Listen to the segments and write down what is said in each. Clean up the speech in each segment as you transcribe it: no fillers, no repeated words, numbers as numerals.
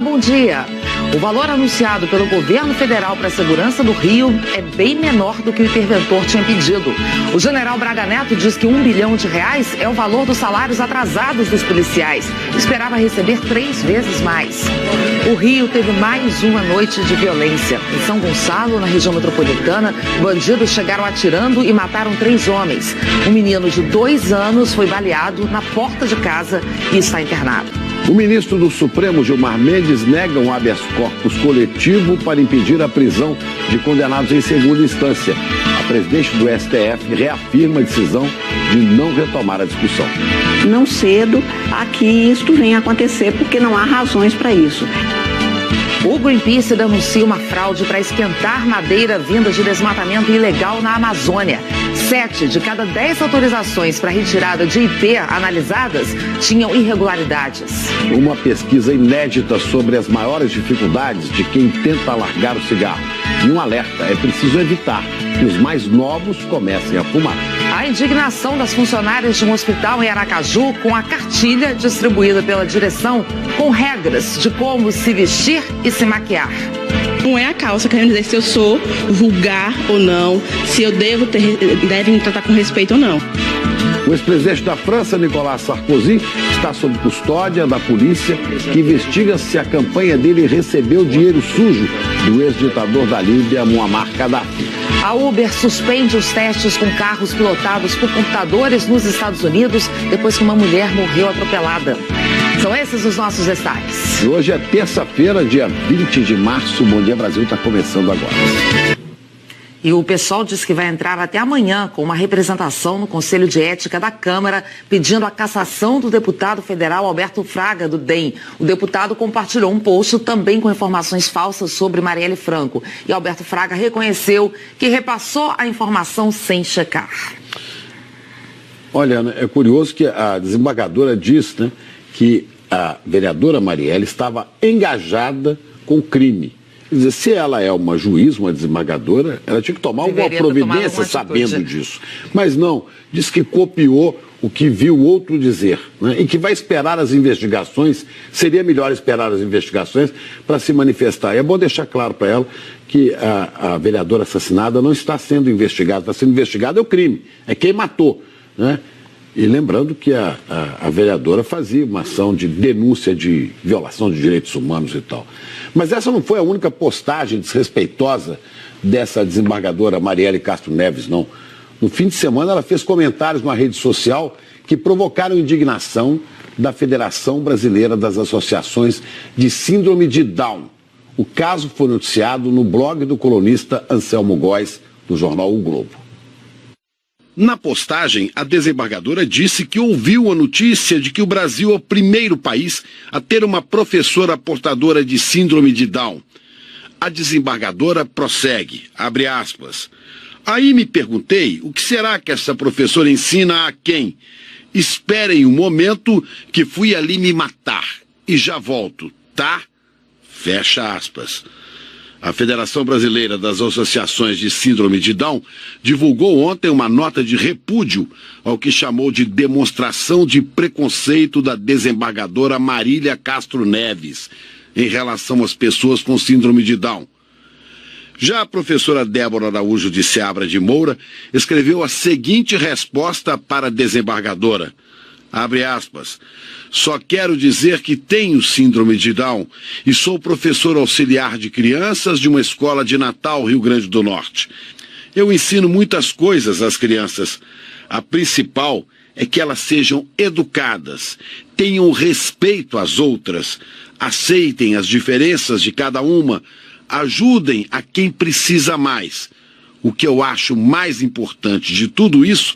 bom dia. O valor anunciado pelo governo federal para a segurança do Rio é bem menor do que o interventor tinha pedido. O general Braga Neto diz que R$1 bilhão é o valor dos salários atrasados dos policiais. Esperava receber 3 vezes mais. O Rio teve mais uma noite de violência. Em São Gonçalo, na região metropolitana, bandidos chegaram atirando e mataram 3 homens. Um menino de 2 anos foi baleado na porta de casa e está internado. O ministro do Supremo, Gilmar Mendes, nega um habeas corpus coletivo para impedir a prisão de condenados em segunda instância. A presidente do STF reafirma a decisão de não retomar a discussão. Não cedo a que isto venha acontecer, porque não há razões para isso. O Greenpeace denuncia uma fraude para esquentar madeira vinda de desmatamento ilegal na Amazônia. 7 de cada 10 autorizações para retirada de IP analisadas tinham irregularidades. Uma pesquisa inédita sobre as maiores dificuldades de quem tenta largar o cigarro. E um alerta: é preciso evitar que os mais novos comecem a fumar. A indignação das funcionárias de um hospital em Aracaju com a cartilha distribuída pela direção com regras de como se vestir e se maquiar. Não é a calça querendo dizer se eu sou vulgar ou não, se eu devem me tratar com respeito ou não. O ex-presidente da França, Nicolas Sarkozy, está sob custódia da polícia, que investiga se a campanha dele recebeu dinheiro sujo do ex-ditador da Líbia, Muammar Gaddafi. A Uber suspende os testes com carros pilotados por computadores nos Estados Unidos depois que uma mulher morreu atropelada. São esses os nossos destaques. Hoje é terça-feira, dia 20 de março. Bom Dia Brasil está começando agora. E o PSOL diz que vai entrar até amanhã com uma representação no Conselho de Ética da Câmara pedindo a cassação do deputado federal Alberto Fraga, do DEM. O deputado compartilhou um post também com informações falsas sobre Marielle Franco. E Alberto Fraga reconheceu que repassou a informação sem checar. Olha, é curioso que a desembargadora diz, né, que a vereadora Marielle estava engajada com o crime. Quer dizer, se ela é uma juiz, uma desembargadora, ela tinha que tomar alguma providência sabendo disso. Mas não, diz que copiou o que viu o outro dizer, né? E que vai esperar as investigações, seria melhor esperar as investigações para se manifestar. E é bom deixar claro para ela que a vereadora assassinada não está sendo investigada, está sendo investigado é o crime, é quem matou, né? E lembrando que a vereadora fazia uma ação de denúncia de violação de direitos humanos e tal. Mas essa não foi a única postagem desrespeitosa dessa desembargadora Marielle Castro Neves, não. No fim de semana ela fez comentários numa rede social que provocaram indignação da Federação Brasileira das Associações de Síndrome de Down. O caso foi noticiado no blog do colunista Anselmo Góes, do jornal O Globo. Na postagem, a desembargadora disse que ouviu a notícia de que o Brasil é o primeiro país a ter uma professora portadora de síndrome de Down. A desembargadora prossegue, abre aspas. Aí me perguntei, o que será que essa professora ensina a quem? Esperem um momento que fui ali me matar e já volto, tá? Fecha aspas. A Federação Brasileira das Associações de Síndrome de Down divulgou ontem uma nota de repúdio ao que chamou de demonstração de preconceito da desembargadora Marília Castro Neves em relação às pessoas com síndrome de Down. Já a professora Débora Araújo de Seabra de Moura escreveu a seguinte resposta para a desembargadora. Abre aspas. Só quero dizer que tenho síndrome de Down e sou professor auxiliar de crianças de uma escola de Natal, Rio Grande do Norte. Eu ensino muitas coisas às crianças. A principal é que elas sejam educadas, tenham respeito às outras, aceitem as diferenças de cada uma, ajudem a quem precisa mais. O que eu acho mais importante de tudo isso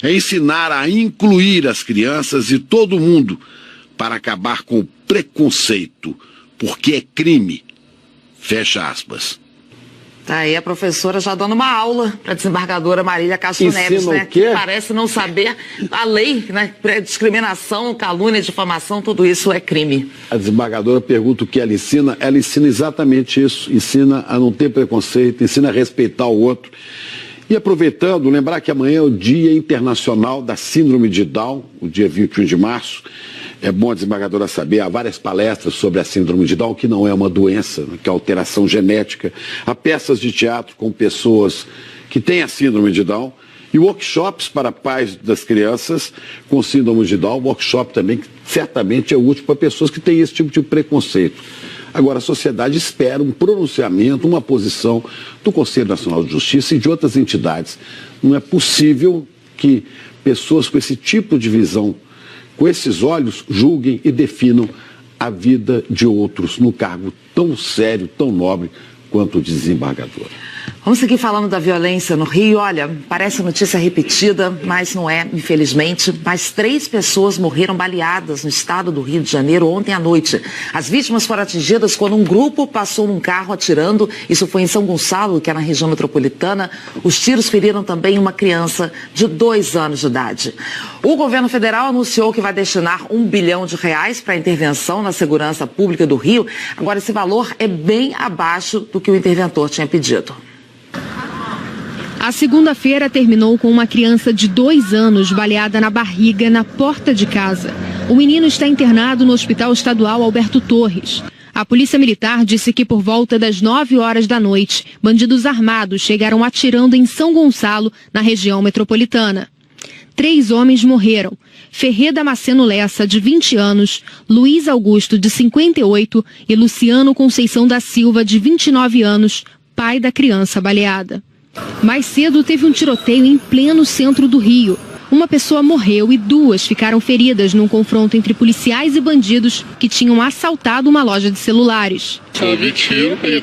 é ensinar a incluir as crianças e todo mundo para acabar com o preconceito, porque é crime. Fecha aspas. Tá aí a professora já dando uma aula para a desembargadora Marília Castro Neves, né? Que parece não saber a lei, né? Discriminação, calúnia, difamação, tudo isso é crime. A desembargadora pergunta o que ela ensina exatamente isso, ensina a não ter preconceito, ensina a respeitar o outro. E aproveitando, lembrar que amanhã é o Dia Internacional da Síndrome de Down, o dia 21 de março. É bom a desembargadora saber, há várias palestras sobre a síndrome de Down, que não é uma doença, que é alteração genética. Há peças de teatro com pessoas que têm a síndrome de Down e workshops para pais das crianças com síndrome de Down, workshop também que certamente é útil para pessoas que têm esse tipo de preconceito. Agora, a sociedade espera um pronunciamento, uma posição do Conselho Nacional de Justiça e de outras entidades. Não é possível que pessoas com esse tipo de visão, com esses olhos, julguem e definam a vida de outros no cargo tão sério, tão nobre quanto o de desembargador. Vamos seguir falando da violência no Rio. Olha, parece notícia repetida, mas não é, infelizmente. Mais 3 pessoas morreram baleadas no estado do Rio de Janeiro ontem à noite. As vítimas foram atingidas quando um grupo passou num carro atirando. Isso foi em São Gonçalo, que é na região metropolitana. Os tiros feriram também uma criança de 2 anos de idade. O governo federal anunciou que vai destinar R$1 bilhão para a intervenção na segurança pública do Rio. Agora, esse valor é bem abaixo do que o interventor tinha pedido. A segunda-feira terminou com uma criança de 2 anos baleada na barriga na porta de casa. O menino está internado no Hospital Estadual Alberto Torres. A Polícia Militar disse que por volta das 9 horas da noite, bandidos armados chegaram atirando em São Gonçalo, na região metropolitana. 3 homens morreram. Ferré Damasceno Lessa, de 20 anos, Luiz Augusto, de 58 e Luciano Conceição da Silva, de 29 anos, pai da criança baleada. Mais cedo teve um tiroteio em pleno centro do Rio. Uma pessoa morreu e 2 ficaram feridas num confronto entre policiais e bandidos que tinham assaltado uma loja de celulares. Só ouvi tiro e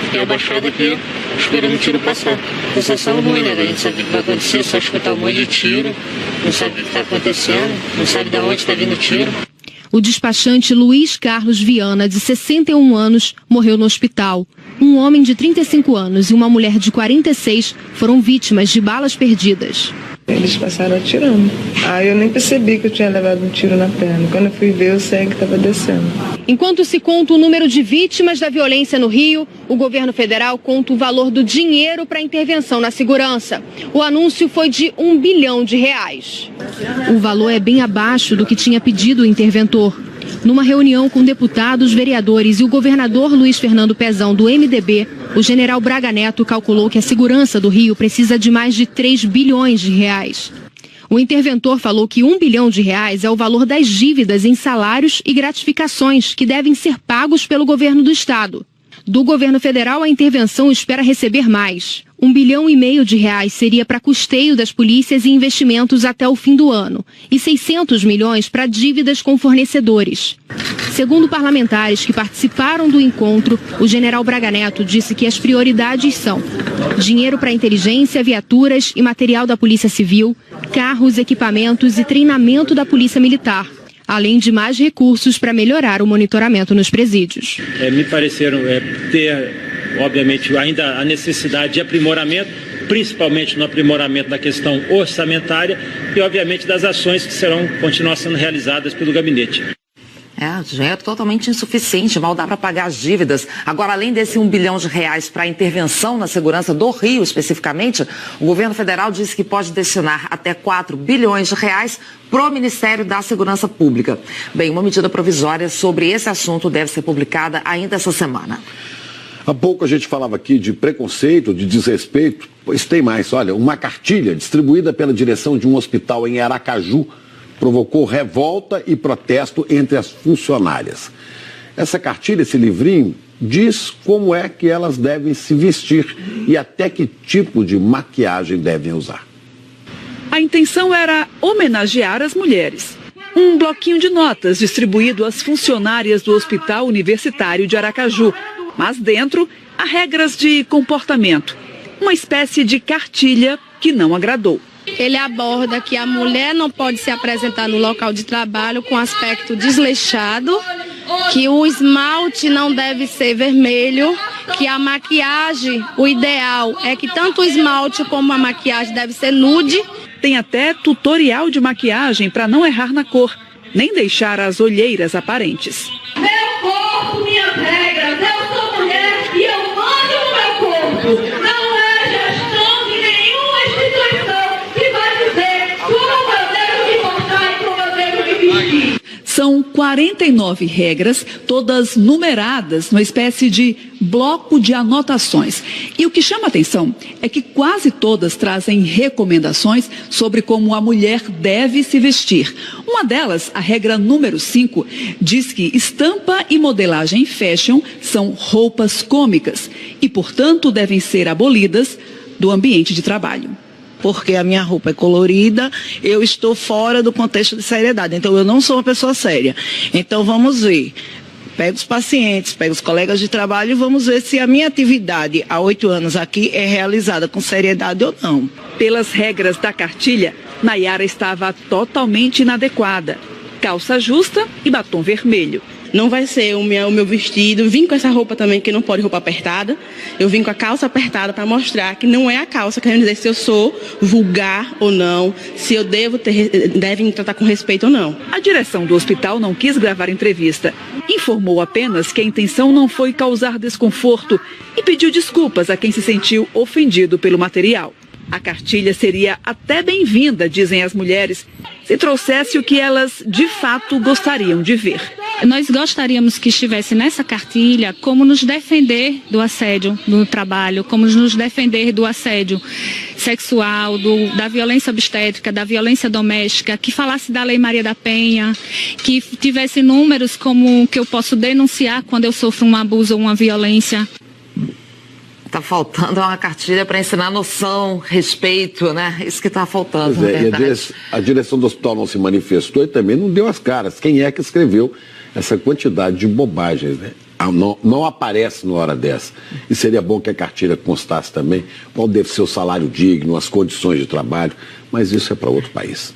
fiquei abaixado aqui, esperando o tiro passar. Sensação ruim, né? A gente sabe o que vai acontecer, só escutar um monte de tiro, não sabe o que está acontecendo, não sabe de onde está vindo o tiro. O despachante Luiz Carlos Viana, de 61 anos, morreu no hospital. Um homem de 35 anos e uma mulher de 46 foram vítimas de balas perdidas. Eles passaram atirando. Eu nem percebi que eu tinha levado um tiro na perna. Quando eu fui ver, o sangue estava descendo. Enquanto se conta o número de vítimas da violência no Rio, o governo federal conta o valor do dinheiro para intervenção na segurança. O anúncio foi de R$1 bilhão. O valor é bem abaixo do que tinha pedido o interventor. Numa reunião com deputados, vereadores e o governador Luiz Fernando Pezão, do MDB, o general Braga Neto calculou que a segurança do Rio precisa de mais de R$3 bilhões. O interventor falou que R$1 bilhão é o valor das dívidas em salários e gratificações que devem ser pagos pelo governo do estado. Do governo federal, a intervenção espera receber mais. R$1,5 bilhão seria para custeio das polícias e investimentos até o fim do ano, e 600 milhões para dívidas com fornecedores. Segundo parlamentares que participaram do encontro, o general Braga Neto disse que as prioridades são dinheiro para inteligência, viaturas e material da Polícia Civil, carros, equipamentos e treinamento da Polícia Militar, além de mais recursos para melhorar o monitoramento nos presídios. Me pareceram ter, obviamente, ainda a necessidade de aprimoramento, principalmente no aprimoramento da questão orçamentária e, obviamente, das ações que continuar sendo realizadas pelo gabinete. Dinheiro totalmente insuficiente, mal dá para pagar as dívidas. Agora, além desse R$1 bilhão para a intervenção na segurança do Rio, especificamente, o governo federal disse que pode destinar até R$4 bilhões para o Ministério da Segurança Pública. Bem, uma medida provisória sobre esse assunto deve ser publicada ainda essa semana. Há pouco a gente falava aqui de preconceito, de desrespeito, pois tem mais. Olha, uma cartilha distribuída pela direção de um hospital em Aracaju provocou revolta e protesto entre as funcionárias. Essa cartilha, esse livrinho, diz como é que elas devem se vestir e até que tipo de maquiagem devem usar. A intenção era homenagear as mulheres. Um bloquinho de notas distribuído às funcionárias do Hospital Universitário de Aracaju. Mas dentro, há regras de comportamento. Uma espécie de cartilha que não agradou. Ele aborda que a mulher não pode se apresentar no local de trabalho com aspecto desleixado, que o esmalte não deve ser vermelho, que a maquiagem, o ideal é que tanto o esmalte como a maquiagem deve ser nude. Tem até tutorial de maquiagem para não errar na cor, nem deixar as olheiras aparentes. Meu corpo, minhas regras, eu sou mulher e eu mando no meu corpo. Não é gestão de nenhuma instituição que vai dizer como eu devo me portar e como eu devo me vestir. 49 regras, todas numeradas numa espécie de bloco de anotações. E o que chama atenção é que quase todas trazem recomendações sobre como a mulher deve se vestir. Uma delas, a regra número 5, diz que estampa e modelagem fashion são roupas cômicas e, portanto, devem ser abolidas do ambiente de trabalho. Porque a minha roupa é colorida, eu estou fora do contexto de seriedade. Então, eu não sou uma pessoa séria. Então, vamos ver. Pega os pacientes, pega os colegas de trabalho e vamos ver se a minha atividade há 8 anos aqui é realizada com seriedade ou não. Pelas regras da cartilha, Nayara estava totalmente inadequada. Calça justa e batom vermelho. Não vai ser o meu vestido. Vim com essa roupa também, que não pode roupa apertada. Eu vim com a calça apertada para mostrar que não é a calça, querendo dizer se eu sou vulgar ou não, se eu devem me tratar com respeito ou não. A direção do hospital não quis gravar entrevista. Informou apenas que a intenção não foi causar desconforto e pediu desculpas a quem se sentiu ofendido pelo material. A cartilha seria até bem-vinda, dizem as mulheres, se trouxesse o que elas de fato gostariam de ver. Nós gostaríamos que estivesse nessa cartilha como nos defender do assédio no trabalho, como nos defender do assédio sexual, da violência obstétrica, da violência doméstica, que falasse da Lei Maria da Penha, que tivesse números como que eu posso denunciar quando eu sofro um abuso ou uma violência. Está faltando uma cartilha para ensinar noção, respeito, né? Isso que está faltando, na verdade. A direção do hospital não se manifestou e também não deu as caras. Quem é que escreveu essa quantidade de bobagens, né? Não aparece na hora dessa. E seria bom que a cartilha constasse também qual deve ser o salário digno, as condições de trabalho, mas isso é para outro país.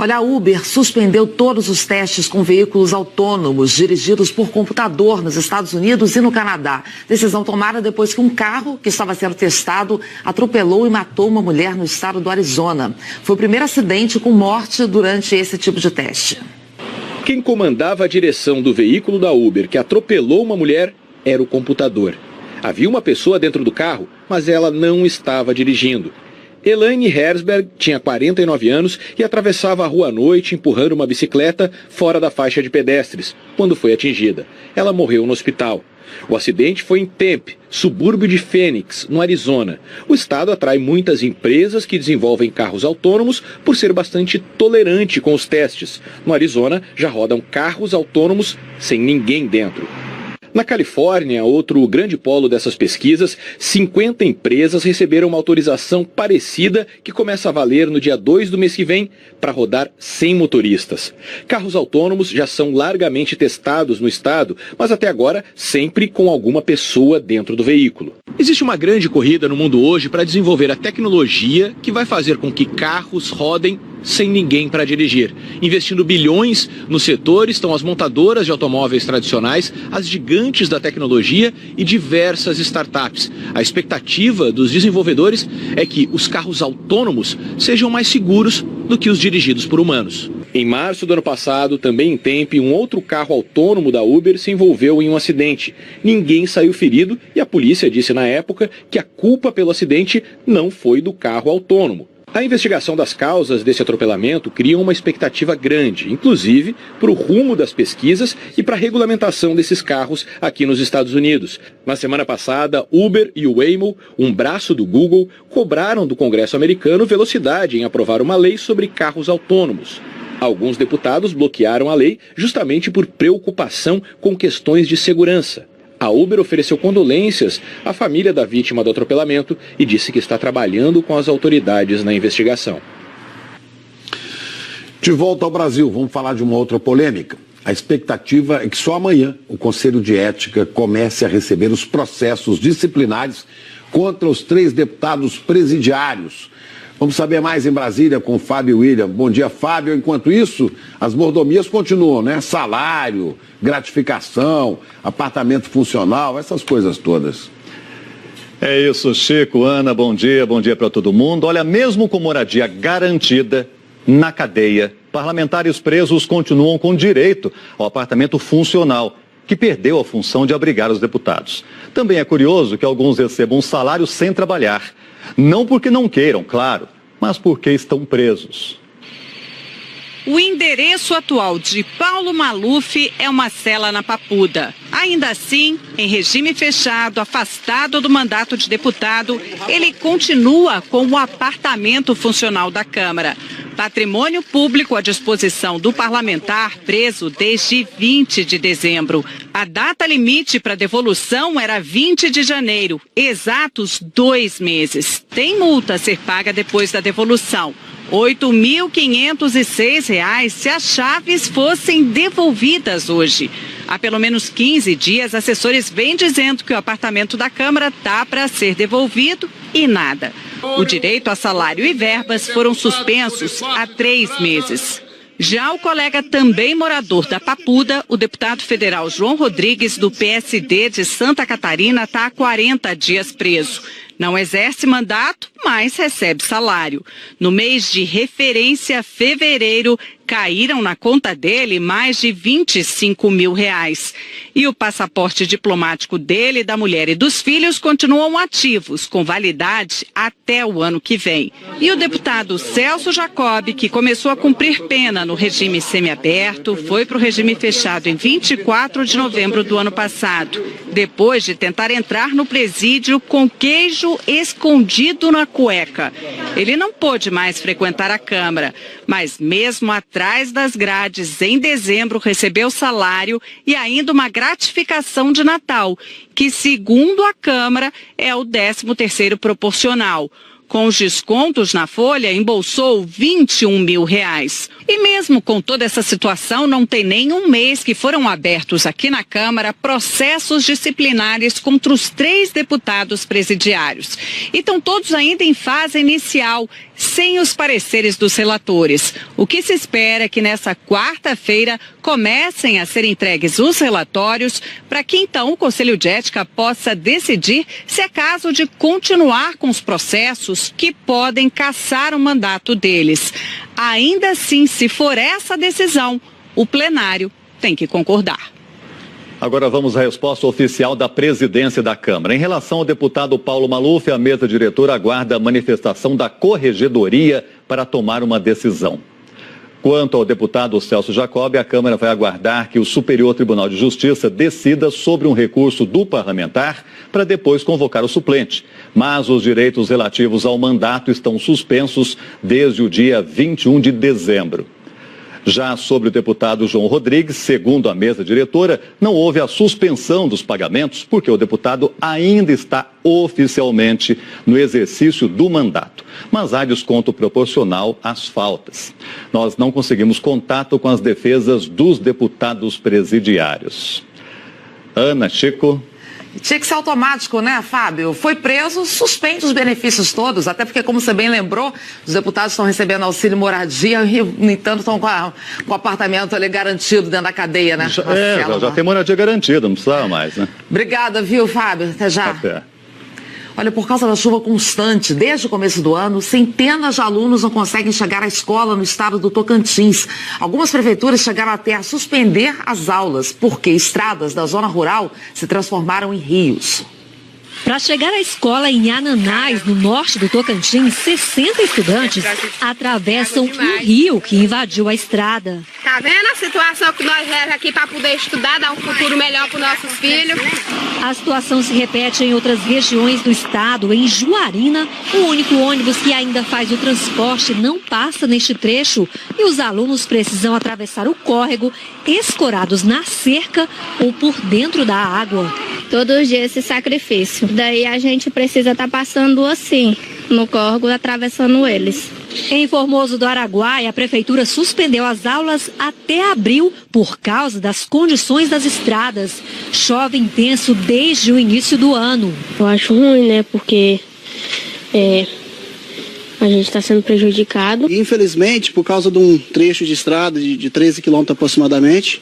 Olha, a Uber suspendeu todos os testes com veículos autônomos dirigidos por computador nos Estados Unidos e no Canadá. Decisão tomada depois que um carro que estava sendo testado atropelou e matou uma mulher no estado do Arizona. Foi o primeiro acidente com morte durante esse tipo de teste. Quem comandava a direção do veículo da Uber que atropelou uma mulher era o computador. Havia uma pessoa dentro do carro, mas ela não estava dirigindo. Elaine Herzberg tinha 49 anos e atravessava a rua à noite empurrando uma bicicleta fora da faixa de pedestres, quando foi atingida. Ela morreu no hospital. O acidente foi em Tempe, subúrbio de Phoenix, no Arizona. O estado atrai muitas empresas que desenvolvem carros autônomos por ser bastante tolerante com os testes. No Arizona, já rodam carros autônomos sem ninguém dentro. Na Califórnia, outro grande polo dessas pesquisas, 50 empresas receberam uma autorização parecida que começa a valer no dia 2 do mês que vem para rodar sem motoristas. Carros autônomos já são largamente testados no estado, mas até agora sempre com alguma pessoa dentro do veículo. Existe uma grande corrida no mundo hoje para desenvolver a tecnologia que vai fazer com que carros rodem sem ninguém para dirigir. Investindo bilhões no setor estão as montadoras de automóveis tradicionais, as gigantes da tecnologia e diversas startups. A expectativa dos desenvolvedores é que os carros autônomos sejam mais seguros do que os dirigidos por humanos. Em março do ano passado, também em Tempe, um outro carro autônomo da Uber se envolveu em um acidente. Ninguém saiu ferido e a polícia disse na época que a culpa pelo acidente não foi do carro autônomo. A investigação das causas desse atropelamento cria uma expectativa grande, inclusive para o rumo das pesquisas e para a regulamentação desses carros aqui nos Estados Unidos. Na semana passada, Uber e o Waymo, um braço do Google, cobraram do Congresso americano velocidade em aprovar uma lei sobre carros autônomos. Alguns deputados bloquearam a lei justamente por preocupação com questões de segurança. A Uber ofereceu condolências à família da vítima do atropelamento e disse que está trabalhando com as autoridades na investigação. De volta ao Brasil, vamos falar de uma outra polêmica. A expectativa é que só amanhã o Conselho de Ética comece a receber os processos disciplinares contra os 3 deputados presidiários. Vamos saber mais em Brasília com o Fábio William. Bom dia, Fábio. Enquanto isso, as mordomias continuam, né? Salário, gratificação, apartamento funcional, essas coisas todas. É isso, Chico, Ana, bom dia para todo mundo. Olha, mesmo com moradia garantida na cadeia, parlamentares presos continuam com direito ao apartamento funcional, que perdeu a função de abrigar os deputados. Também é curioso que alguns recebam um salário sem trabalhar. Não porque não queiram, claro, mas porque estão presos. O endereço atual de Paulo Maluf é uma cela na Papuda. Ainda assim, em regime fechado, afastado do mandato de deputado, ele continua com o apartamento funcional da Câmara. Patrimônio público à disposição do parlamentar preso desde 20 de dezembro. A data limite para devolução era 20 de janeiro, exatos 2 meses. Tem multa a ser paga depois da devolução. R$ 8.506 se as chaves fossem devolvidas hoje. Há pelo menos 15 dias, assessores vêm dizendo que o apartamento da Câmara está para ser devolvido e nada. O direito a salário e verbas foram suspensos há 3 meses. Já o colega também morador da Papuda, o deputado federal João Rodrigues, do PSD de Santa Catarina, está há 40 dias preso. Não exerce mandato, mas recebe salário. No mês de referência, fevereiro, caíram na conta dele mais de R$ 25 mil. E o passaporte diplomático dele, da mulher e dos filhos continuam ativos, com validade até o ano que vem. E o deputado Celso Jacob, que começou a cumprir pena no regime semiaberto, foi para o regime fechado em 24 de novembro do ano passado, depois de tentar entrar no presídio com queijo escondido na cueca. Ele não pôde mais frequentar a Câmara, mas mesmo atrás das grades, em dezembro, recebeu salário e ainda uma gratificação de Natal, que, segundo a Câmara, é o 13º proporcional. Com os descontos na folha, embolsou R$ 21 mil. E mesmo com toda essa situação, não tem nem um mês que foram abertos aqui na Câmara processos disciplinares contra os 3 deputados presidiários. E estão todos ainda em fase inicial, sem os pareceres dos relatores. O que se espera é que nessa quarta-feira comecem a ser entregues os relatórios para que então o Conselho de Ética possa decidir se é caso de continuar com os processos que podem cassar o mandato deles. Ainda assim, se for essa decisão, o plenário tem que concordar. Agora vamos à resposta oficial da presidência da Câmara. Em relação ao deputado Paulo Maluf, a mesa diretora aguarda a manifestação da Corregedoria para tomar uma decisão. Quanto ao deputado Celso Jacob, a Câmara vai aguardar que o Superior Tribunal de Justiça decida sobre um recurso do parlamentar para depois convocar o suplente. Mas os direitos relativos ao mandato estão suspensos desde o dia 21 de dezembro. Já sobre o deputado João Rodrigues, segundo a mesa diretora, não houve a suspensão dos pagamentos porque o deputado ainda está oficialmente no exercício do mandato. Mas há desconto proporcional às faltas. Nós não conseguimos contato com as defesas dos deputados presidiários. Ana, Chico... Tinha que ser automático, né, Fábio? Foi preso, suspende os benefícios todos, até porque, como você bem lembrou, os deputados estão recebendo auxílio moradia e, no entanto, estão com o apartamento ali garantido dentro da cadeia, né? Já tem moradia garantida, não precisava mais, né? Obrigada, viu, Fábio? Até já. Até. Olha, por causa da chuva constante, desde o começo do ano, centenas de alunos não conseguem chegar à escola no estado do Tocantins. Algumas prefeituras chegaram até a suspender as aulas, porque estradas da zona rural se transformaram em rios. Para chegar à escola em Ananás, no norte do Tocantins, 60 estudantes atravessam um rio que invadiu a estrada. Tá vendo a situação que nós levamos aqui para poder estudar, dar um futuro melhor para os nossos filhos? A situação se repete em outras regiões do estado. Em Juarina, o único ônibus que ainda faz o transporte não passa neste trecho e os alunos precisam atravessar o córrego, escorados na cerca ou por dentro da água. Todos os dias esse sacrifício. Daí a gente precisa estar passando assim, no córrego, atravessando eles. Em Formoso do Araguaia, a prefeitura suspendeu as aulas até abril por causa das condições das estradas. Chove intenso desde o início do ano. Eu acho ruim, né? Porque a gente está sendo prejudicado. Infelizmente, por causa de um trecho de estrada de 13 quilômetros aproximadamente,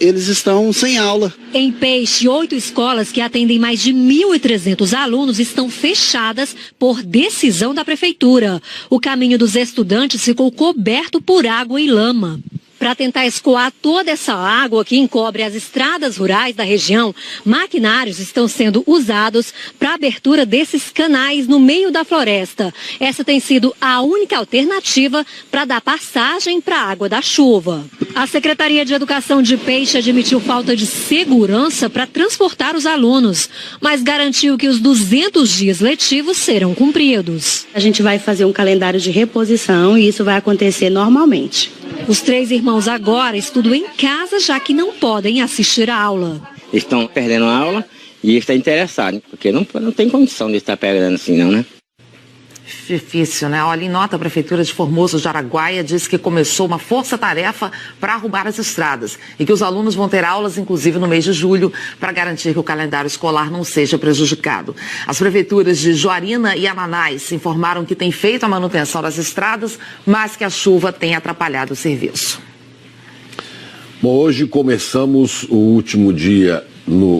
eles estão sem aula. Em Peixe, 8 escolas que atendem mais de 1.300 alunos estão fechadas por decisão da prefeitura. O caminho dos estudantes ficou coberto por água e lama. Para tentar escoar toda essa água que encobre as estradas rurais da região, maquinários estão sendo usados para a abertura desses canais no meio da floresta. Essa tem sido a única alternativa para dar passagem para a água da chuva. A Secretaria de Educação de Peixe admitiu falta de segurança para transportar os alunos, mas garantiu que os 200 dias letivos serão cumpridos. A gente vai fazer um calendário de reposição e isso vai acontecer normalmente. Os 3 irmãos agora estudam em casa, já que não podem assistir a aula. Estão perdendo a aula e estão interessados, porque não tem condição de estar perdendo assim não, né? Difícil, né? Olha, em nota, a Prefeitura de Formoso de Araguaia diz que começou uma força-tarefa para arrumar as estradas e que os alunos vão ter aulas, inclusive, no mês de julho, para garantir que o calendário escolar não seja prejudicado. As prefeituras de Juarina e Ananás informaram que têm feito a manutenção das estradas, mas que a chuva tem atrapalhado o serviço. Bom, hoje começamos o último dia.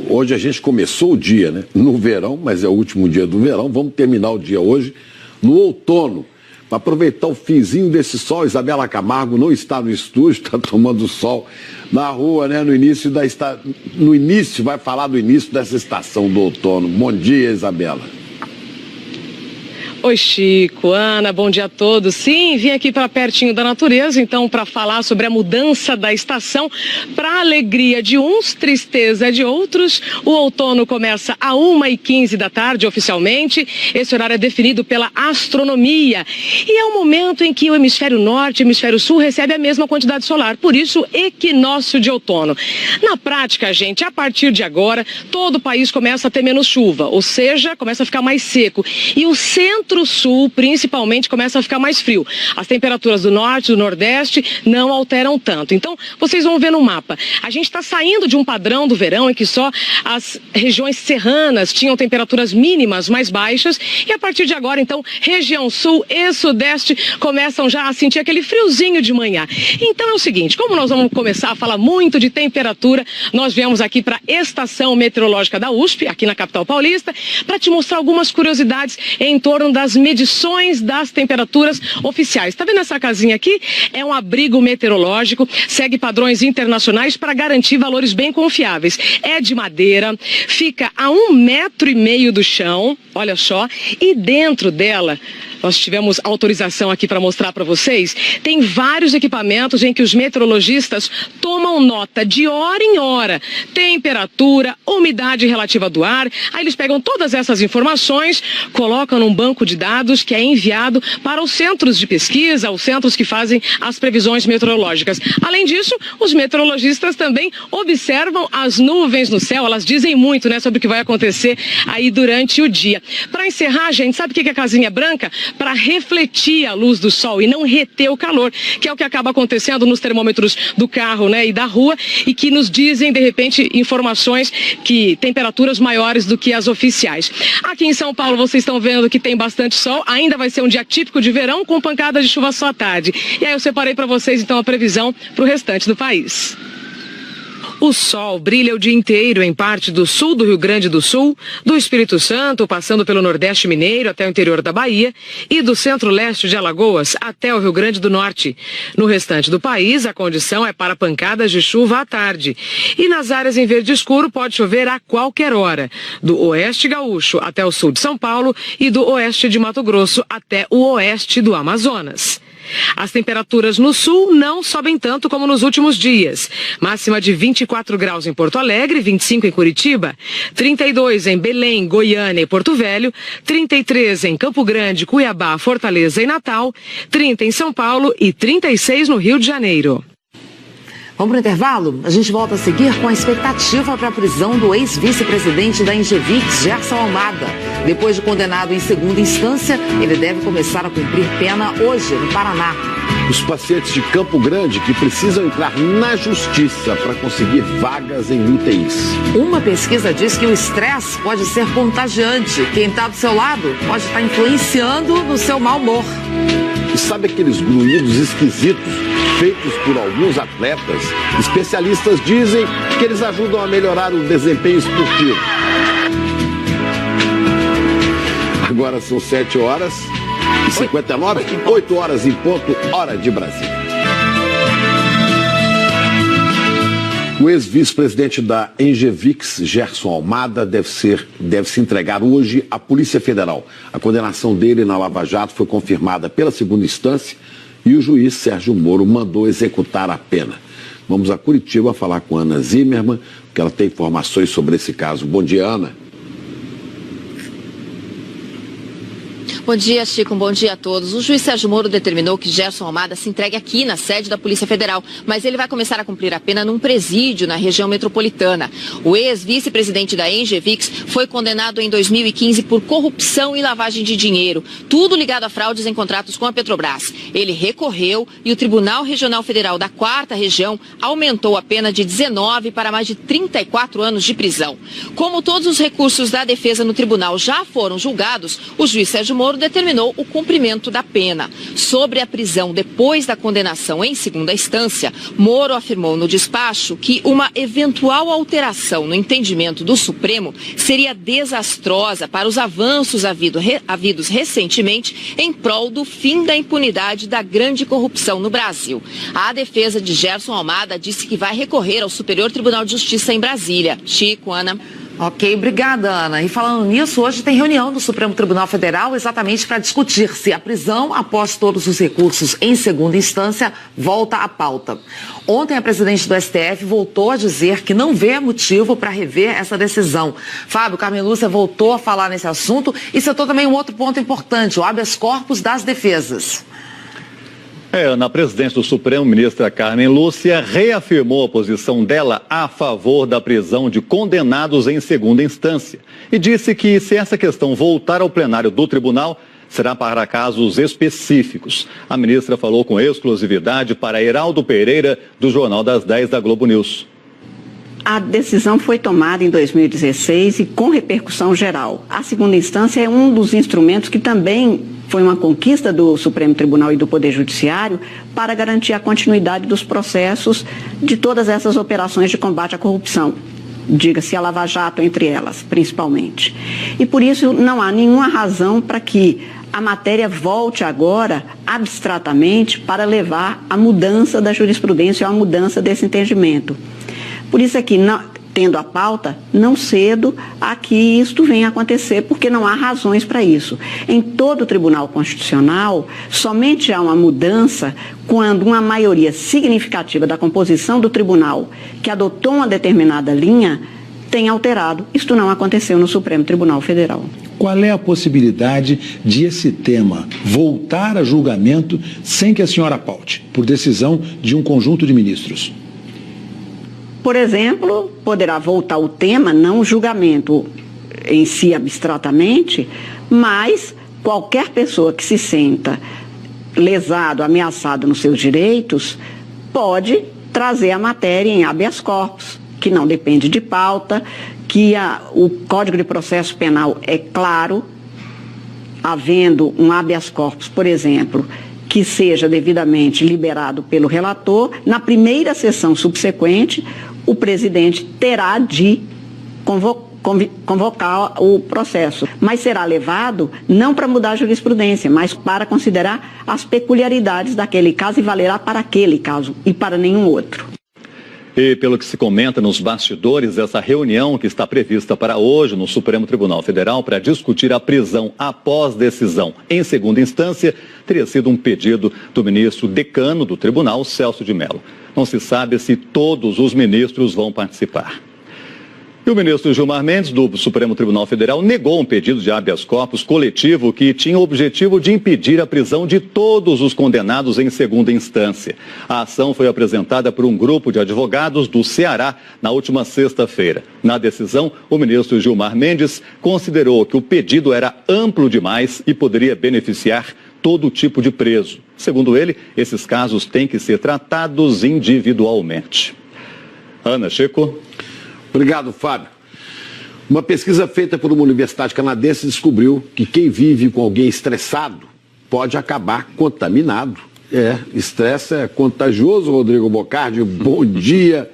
Hoje a gente começou o dia, né? No verão, mas é o último dia do verão. Vamos terminar o dia hoje no outono, para aproveitar o finzinho desse sol. Isabela Camargo não está no estúdio, está tomando sol na rua, né? No início, vai falar do início dessa estação do outono. Bom dia, Isabela. Oi, Chico, Ana, bom dia a todos. Sim, vim aqui para pertinho da natureza, então, para falar sobre a mudança da estação. Para alegria de uns, tristeza de outros, o outono começa às 1h15 da tarde, oficialmente. Esse horário é definido pela astronomia. E é o momento em que o hemisfério norte e o hemisfério sul recebem a mesma quantidade solar. Por isso, equinócio de outono. Na prática, gente, a partir de agora, todo o país começa a ter menos chuva, ou seja, começa a ficar mais seco. E o centro-sul, principalmente, começa a ficar mais frio. As temperaturas do norte e do nordeste não alteram tanto. Então, vocês vão ver no mapa. A gente está saindo de um padrão do verão em que só as regiões serranas tinham temperaturas mínimas mais baixas. E a partir de agora, então, região sul e sudeste começam já a sentir aquele friozinho de manhã. Então é o seguinte, como nós vamos começar a falar muito de temperatura, nós viemos aqui para a Estação Meteorológica da USP, aqui na capital paulista, para te mostrar algumas curiosidades em torno das medições das temperaturas oficiais. Tá vendo essa casinha aqui? É um abrigo meteorológico, segue padrões internacionais para garantir valores bem confiáveis. É de madeira, fica a 1,5 metro do chão, olha só, e dentro dela nós tivemos autorização aqui para mostrar para vocês. Tem vários equipamentos em que os meteorologistas tomam nota de hora em hora. Temperatura, umidade relativa do ar. Aí eles pegam todas essas informações, colocam num banco de dados que é enviado para os centros de pesquisa, os centros que fazem as previsões meteorológicas. Além disso, os meteorologistas também observam as nuvens no céu. Elas dizem muito, né, sobre o que vai acontecer aí durante o dia. Para encerrar, gente, sabe o que é a casinha branca? Para refletir a luz do sol e não reter o calor, que é o que acaba acontecendo nos termômetros do carro, né, e da rua, e que nos dizem, de repente, informações que temperaturas maiores do que as oficiais. Aqui em São Paulo, vocês estão vendo que tem bastante sol, ainda vai ser um dia típico de verão, com pancadas de chuva só à tarde. E aí eu separei para vocês, então, a previsão para o restante do país. O sol brilha o dia inteiro em parte do sul do Rio Grande do Sul, do Espírito Santo, passando pelo Nordeste Mineiro até o interior da Bahia e do centro-leste de Alagoas até o Rio Grande do Norte. No restante do país, a condição é para pancadas de chuva à tarde. E nas áreas em verde escuro pode chover a qualquer hora, do oeste gaúcho até o sul de São Paulo e do oeste de Mato Grosso até o oeste do Amazonas. As temperaturas no sul não sobem tanto como nos últimos dias. Máxima de 24 graus em Porto Alegre, 25 em Curitiba, 32 em Belém, Goiânia e Porto Velho, 33 em Campo Grande, Cuiabá, Fortaleza e Natal, 30 em São Paulo e 36 no Rio de Janeiro. Vamos para o intervalo? A gente volta a seguir com a expectativa para a prisão do ex-vice-presidente da Engevix, Gerson Almada. Depois de condenado em segunda instância, ele deve começar a cumprir pena hoje, no Paraná. Os pacientes de Campo Grande que precisam entrar na justiça para conseguir vagas em UTIs. Uma pesquisa diz que o estresse pode ser contagiante. Quem está do seu lado pode estar influenciando no seu mau humor. E sabe aqueles grunhidos esquisitos feitos por alguns atletas? Especialistas dizem que eles ajudam a melhorar o desempenho esportivo. Agora são 7h59, 8 horas em ponto, hora de Brasília. O ex-vice-presidente da Engevix, Gerson Almada, deve se entregar hoje à Polícia Federal. A condenação dele na Lava Jato foi confirmada pela segunda instância e o juiz Sérgio Moro mandou executar a pena. Vamos a Curitiba falar com Ana Zimmermann, porque ela tem informações sobre esse caso. Bom dia, Ana. Bom dia, Chico. Bom dia a todos. O juiz Sérgio Moro determinou que Gerson Almada se entregue aqui na sede da Polícia Federal, mas ele vai começar a cumprir a pena num presídio na região metropolitana. O ex-vice-presidente da Engevix foi condenado em 2015 por corrupção e lavagem de dinheiro, tudo ligado a fraudes em contratos com a Petrobras. Ele recorreu e o Tribunal Regional Federal da 4ª Região aumentou a pena de 19 para mais de 34 anos de prisão. Como todos os recursos da defesa no tribunal já foram julgados, o juiz Sérgio Moro determinou o cumprimento da pena. Sobre a prisão depois da condenação em segunda instância, Moro afirmou no despacho que uma eventual alteração no entendimento do Supremo seria desastrosa para os avanços havidos recentemente em prol do fim da impunidade da grande corrupção no Brasil. A defesa de Gerson Almada disse que vai recorrer ao Superior Tribunal de Justiça em Brasília. Chico, Ana. Ok, obrigada, Ana. E falando nisso, hoje tem reunião do Supremo Tribunal Federal exatamente para discutir se a prisão, após todos os recursos em segunda instância, volta à pauta. Ontem, a presidente do STF voltou a dizer que não vê motivo para rever essa decisão. Fábio, Carmen Lúcia voltou a falar nesse assunto e citou também um outro ponto importante, o habeas corpus das defesas. Na presidente do Supremo, ministra Carmen Lúcia, reafirmou a posição dela a favor da prisão de condenados em segunda instância e disse que se essa questão voltar ao plenário do tribunal, será para casos específicos. A ministra falou com exclusividade para Heraldo Pereira, do Jornal das 10 da Globo News. A decisão foi tomada em 2016 e com repercussão geral. A segunda instância é um dos instrumentos que também foi uma conquista do Supremo Tribunal e do Poder Judiciário para garantir a continuidade dos processos de todas essas operações de combate à corrupção. Diga-se a Lava Jato entre elas, principalmente. E por isso não há nenhuma razão para que a matéria volte agora, abstratamente, para levar à mudança da jurisprudência ou à mudança desse entendimento. Por isso é que, tendo a pauta, não cedo a que isto venha a acontecer, porque não há razões para isso. Em todo o Tribunal Constitucional, somente há uma mudança quando uma maioria significativa da composição do tribunal, que adotou uma determinada linha, tem alterado. Isto não aconteceu no Supremo Tribunal Federal. Qual é a possibilidade de esse tema voltar a julgamento sem que a senhora paute, por decisão de um conjunto de ministros? Por exemplo, poderá voltar o tema, não o julgamento em si abstratamente, mas qualquer pessoa que se senta lesado, ameaçado nos seus direitos, pode trazer a matéria em habeas corpus, que não depende de pauta, que o Código de Processo Penal é claro, havendo um habeas corpus, por exemplo, que seja devidamente liberado pelo relator, na primeira sessão subsequente, o presidente terá de convocar o processo, mas será levado não para mudar a jurisprudência, mas para considerar as peculiaridades daquele caso e valerá para aquele caso e para nenhum outro. E pelo que se comenta nos bastidores, essa reunião que está prevista para hoje no Supremo Tribunal Federal para discutir a prisão após decisão em segunda instância teria sido um pedido do ministro decano do tribunal, Celso de Mello. Não se sabe se todos os ministros vão participar. E o ministro Gilmar Mendes, do Supremo Tribunal Federal, negou um pedido de habeas corpus coletivo que tinha o objetivo de impedir a prisão de todos os condenados em segunda instância. A ação foi apresentada por um grupo de advogados do Ceará na última sexta-feira. Na decisão, o ministro Gilmar Mendes considerou que o pedido era amplo demais e poderia beneficiar todo tipo de preso. Segundo ele, esses casos têm que ser tratados individualmente. Ana, Chico. Obrigado, Fábio. Uma pesquisa feita por uma universidade canadense descobriu que quem vive com alguém estressado pode acabar contaminado. Estresse é contagioso, Rodrigo Bocardi. Bom dia.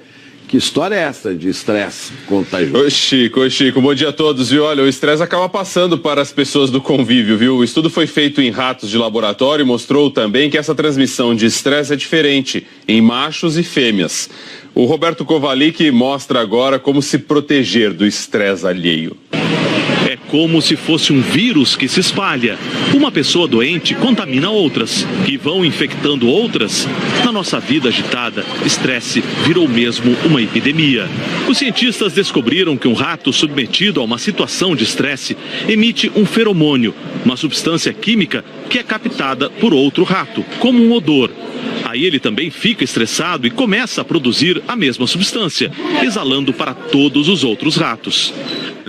Que história é essa de estresse contagioso? Oi, Chico, bom dia a todos. E olha, o estresse acaba passando para as pessoas do convívio, viu? O estudo foi feito em ratos de laboratório e mostrou também que essa transmissão de estresse é diferente em machos e fêmeas. O Roberto Kovalik mostra agora como se proteger do estresse alheio. É como se fosse um vírus que se espalha. Uma pessoa doente contamina outras, que vão infectando outras. Na nossa vida agitada, estresse virou mesmo uma epidemia. Os cientistas descobriram que um rato submetido a uma situação de estresse emite um feromônio, uma substância química que é captada por outro rato, como um odor. Aí ele também fica estressado e começa a produzir a mesma substância, exalando para todos os outros ratos.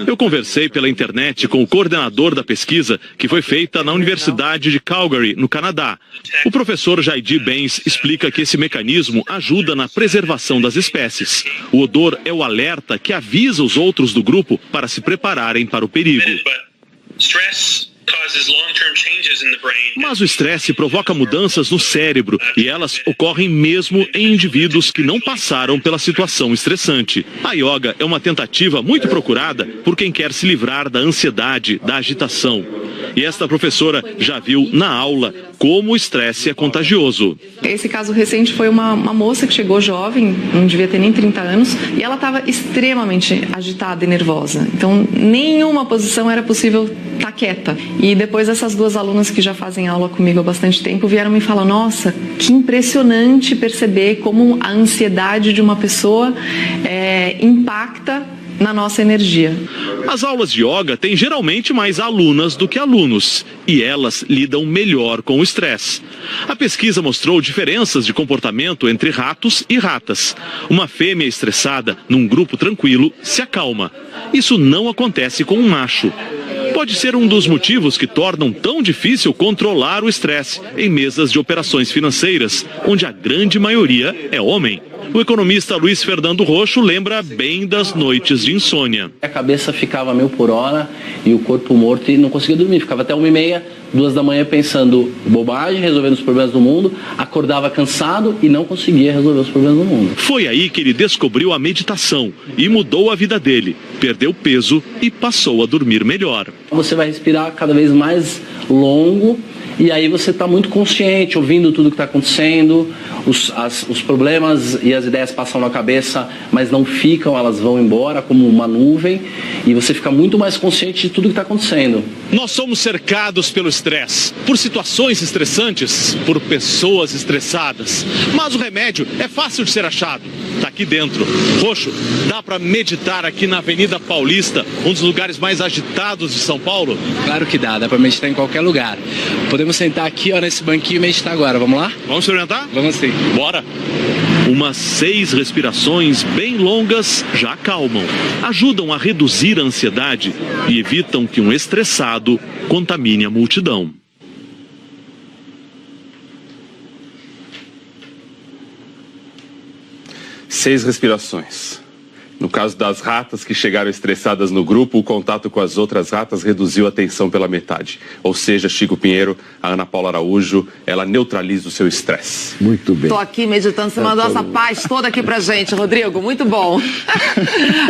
Eu conversei pela internet com o coordenador da pesquisa, que foi feita na Universidade de Calgary, no Canadá. O professor Jaidi Benz explica que esse mecanismo ajuda na preservação das espécies. O odor é o alerta que avisa os outros do grupo para se prepararem para o perigo. Mas o estresse provoca mudanças no cérebro e elas ocorrem mesmo em indivíduos que não passaram pela situação estressante. A yoga é uma tentativa muito procurada por quem quer se livrar da ansiedade, da agitação. E esta professora já viu na aula como o estresse é contagioso. Esse caso recente foi uma moça que chegou jovem, não devia ter nem 30 anos, e ela estava extremamente agitada e nervosa. Então, nenhuma posição era possível estar quieta. E depois essas duas alunas que já fazem aula comigo há bastante tempo vieram me falar: nossa, que impressionante perceber como a ansiedade de uma pessoa impacta na nossa energia. As aulas de yoga têm geralmente mais alunas do que alunos e elas lidam melhor com o estresse. A pesquisa mostrou diferenças de comportamento entre ratos e ratas. Uma fêmea estressada num grupo tranquilo se acalma. Isso não acontece com um macho. Pode ser um dos motivos que tornam tão difícil controlar o estresse em mesas de operações financeiras, onde a grande maioria é homem. O economista Luiz Fernando Roxo lembra bem das noites de insônia. A cabeça ficava 1000 por hora e o corpo morto e não conseguia dormir. Ficava até 1h30, 2 da manhã pensando bobagem, resolvendo os problemas do mundo. Acordava cansado e não conseguia resolver os problemas do mundo. Foi aí que ele descobriu a meditação e mudou a vida dele. Perdeu peso e passou a dormir melhor. Você vai respirar cada vez mais longo. E aí você está muito consciente, ouvindo tudo que está acontecendo, os problemas e as ideias passam na cabeça, mas não ficam, elas vão embora como uma nuvem, e você fica muito mais consciente de tudo que está acontecendo. Nós somos cercados pelo estresse, por situações estressantes, por pessoas estressadas, mas o remédio é fácil de ser achado, está aqui dentro. Roxo, dá para meditar aqui na Avenida Paulista, um dos lugares mais agitados de São Paulo? Claro que dá para meditar em qualquer lugar. Podemos sentar aqui, ó, nesse banquinho e meditar agora. Vamos lá? Vamos experimentar? Vamos sim. Bora! Umas 6 respirações bem longas já acalmam, ajudam a reduzir a ansiedade e evitam que um estressado contamine a multidão. Seis respirações. No caso das ratas que chegaram estressadas no grupo, o contato com as outras ratas reduziu a tensão pela metade. Ou seja, Chico Pinheiro, a Ana Paula Araújo, ela neutraliza o seu estresse. Muito bem. Estou aqui meditando, você mandou essa paz toda aqui pra gente, Rodrigo, muito bom.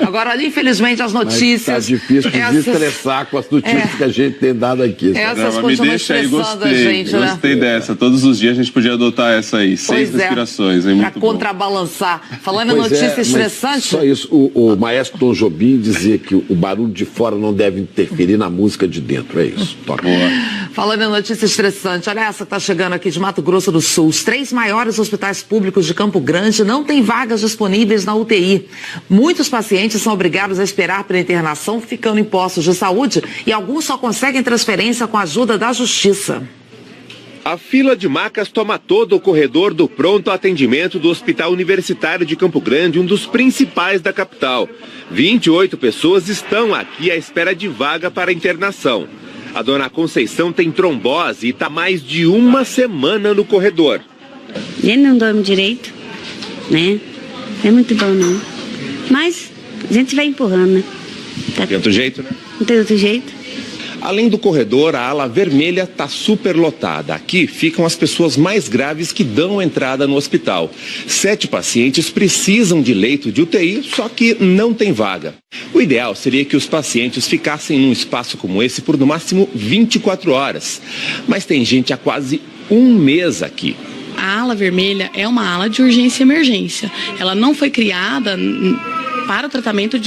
Agora, infelizmente, as notícias... Está difícil de desestressar com as notícias que a gente tem dado aqui. Essas me deixa aí, gostei dessa. Todos os dias a gente podia adotar essa aí, 6 respirações. Para contrabalançar. Falando em notícia estressante... Só isso. O maestro Tom Jobim dizia que o barulho de fora não deve interferir na música de dentro. É isso. Toca. Falando em notícia estressante, olha essa que está chegando aqui de Mato Grosso do Sul. Os 3 maiores hospitais públicos de Campo Grande não têm vagas disponíveis na UTI. Muitos pacientes são obrigados a esperar pela internação, ficando em postos de saúde, e alguns só conseguem transferência com a ajuda da Justiça. A fila de macas toma todo o corredor do pronto atendimento do Hospital Universitário de Campo Grande, um dos principais da capital. 28 pessoas estão aqui à espera de vaga para internação. A dona Conceição tem trombose e está mais de 1 semana no corredor. Ele não dorme direito, né? Não é muito bom não. Mas a gente vai empurrando, né? Tem outro jeito, né? Não tem outro jeito. Além do corredor, a ala vermelha está superlotada. Aqui ficam as pessoas mais graves que dão entrada no hospital. 7 pacientes precisam de leito de UTI, só que não tem vaga. O ideal seria que os pacientes ficassem num espaço como esse por no máximo 24 horas. Mas tem gente há quase um mês aqui. A ala vermelha é uma ala de urgência e emergência. Ela não foi criada para o tratamento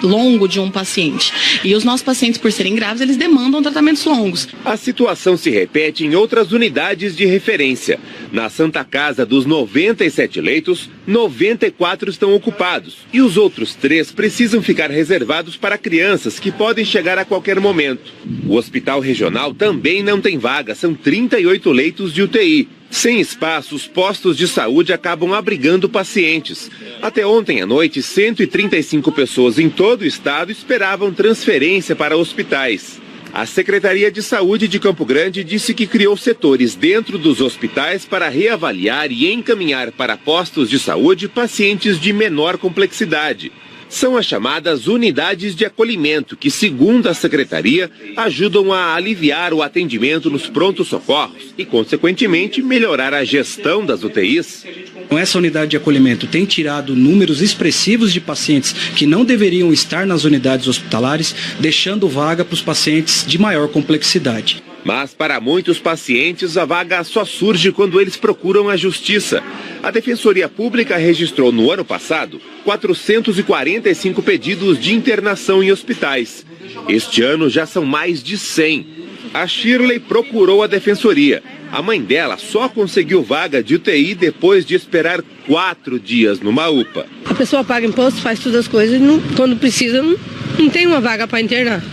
longo de um paciente. E os nossos pacientes, por serem graves, eles demandam tratamentos longos. A situação se repete em outras unidades de referência. Na Santa Casa, dos 97 leitos, 94 estão ocupados. E os outros 3 precisam ficar reservados para crianças que podem chegar a qualquer momento. O Hospital Regional também não tem vaga, são 38 leitos de UTI. Sem espaço, os postos de saúde acabam abrigando pacientes. Até ontem à noite, 135 pessoas em todo o estado esperavam transferência para hospitais. A Secretaria de Saúde de Campo Grande disse que criou setores dentro dos hospitais para reavaliar e encaminhar para postos de saúde pacientes de menor complexidade. São as chamadas unidades de acolhimento, que, segundo a Secretaria, ajudam a aliviar o atendimento nos prontos-socorros e, consequentemente, melhorar a gestão das UTIs. Essa unidade de acolhimento tem tirado números expressivos de pacientes que não deveriam estar nas unidades hospitalares, deixando vaga para os pacientes de maior complexidade. Mas para muitos pacientes, a vaga só surge quando eles procuram a justiça. A Defensoria Pública registrou no ano passado 445 pedidos de internação em hospitais. Este ano já são mais de 100. A Shirley procurou a Defensoria. A mãe dela só conseguiu vaga de UTI depois de esperar 4 dias numa UPA. A pessoa paga imposto, faz todas as coisas e quando precisa não tem uma vaga para internar.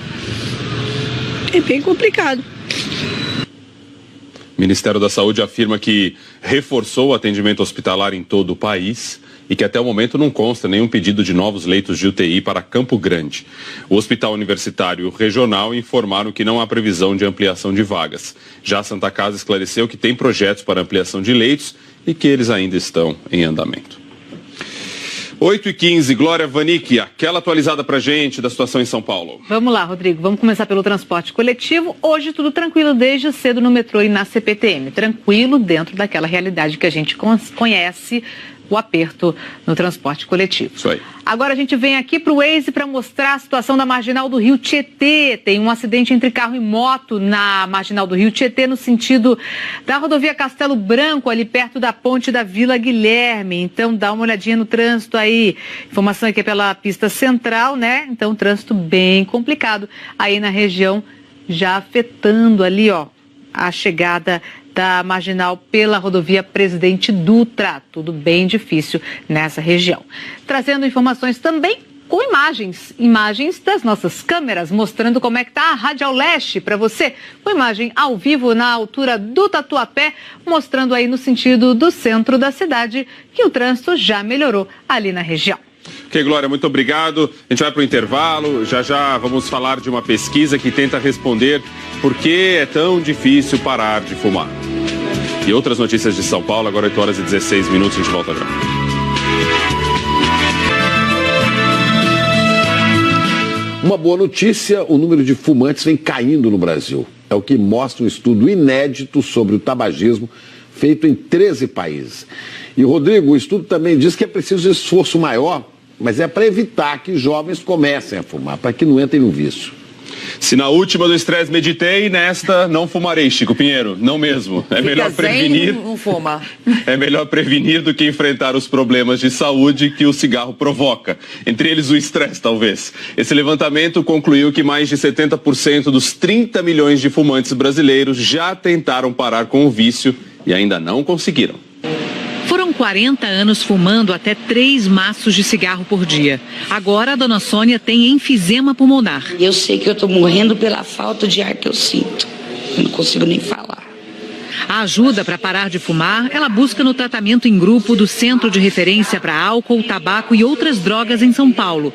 É bem complicado. O Ministério da Saúde afirma que reforçou o atendimento hospitalar em todo o país e que até o momento não consta nenhum pedido de novos leitos de UTI para Campo Grande. O Hospital Universitário Regional informaram que não há previsão de ampliação de vagas. Já a Santa Casa esclareceu que tem projetos para ampliação de leitos e que eles ainda estão em andamento. 8h15, Glória Vanik, aquela atualizada pra gente da situação em São Paulo. Vamos lá, Rodrigo, vamos começar pelo transporte coletivo. Hoje tudo tranquilo desde cedo no metrô e na CPTM. Tranquilo dentro daquela realidade que a gente conhece, o aperto no transporte coletivo. Isso aí. Agora a gente vem aqui para o Waze para mostrar a situação da Marginal do Rio Tietê. Tem um acidente entre carro e moto na Marginal do Rio Tietê, no sentido da rodovia Castelo Branco, ali perto da ponte da Vila Guilherme. Então dá uma olhadinha no trânsito aí. Informação aqui é pela pista central, né? Então trânsito bem complicado aí na região, já afetando ali, ó, a chegada da Marginal pela rodovia Presidente Dutra. Tudo bem difícil nessa região. Trazendo informações também com imagens das nossas câmeras, mostrando como é que está a Radial Leste para você, com imagem ao vivo na altura do Tatuapé, mostrando aí no sentido do centro da cidade que o trânsito já melhorou ali na região. Ok, Glória, muito obrigado. A gente vai para o intervalo. Já vamos falar de uma pesquisa que tenta responder por que é tão difícil parar de fumar. E outras notícias de São Paulo, agora 8h16, a gente volta já. Uma boa notícia, o número de fumantes vem caindo no Brasil. É o que mostra um estudo inédito sobre o tabagismo feito em 13 países. E, Rodrigo, o estudo também diz que é preciso esforço maior, mas é para evitar que jovens comecem a fumar, para que não entrem no vício. Se na última do estresse meditei, nesta não fumarei, Chico Pinheiro. Não mesmo. É melhor prevenir. Não fuma. É melhor prevenir do que enfrentar os problemas de saúde que o cigarro provoca. Entre eles o estresse, talvez. Esse levantamento concluiu que mais de 70% dos 30 milhões de fumantes brasileiros já tentaram parar com o vício e ainda não conseguiram. Foram 40 anos fumando até 3 maços de cigarro por dia. Agora a dona Sônia tem enfisema pulmonar. Eu sei que eu estou morrendo pela falta de ar que eu sinto. Eu não consigo nem falar. A ajuda para parar de fumar, ela busca no tratamento em grupo do Centro de Referência para Álcool, Tabaco e Outras Drogas em São Paulo.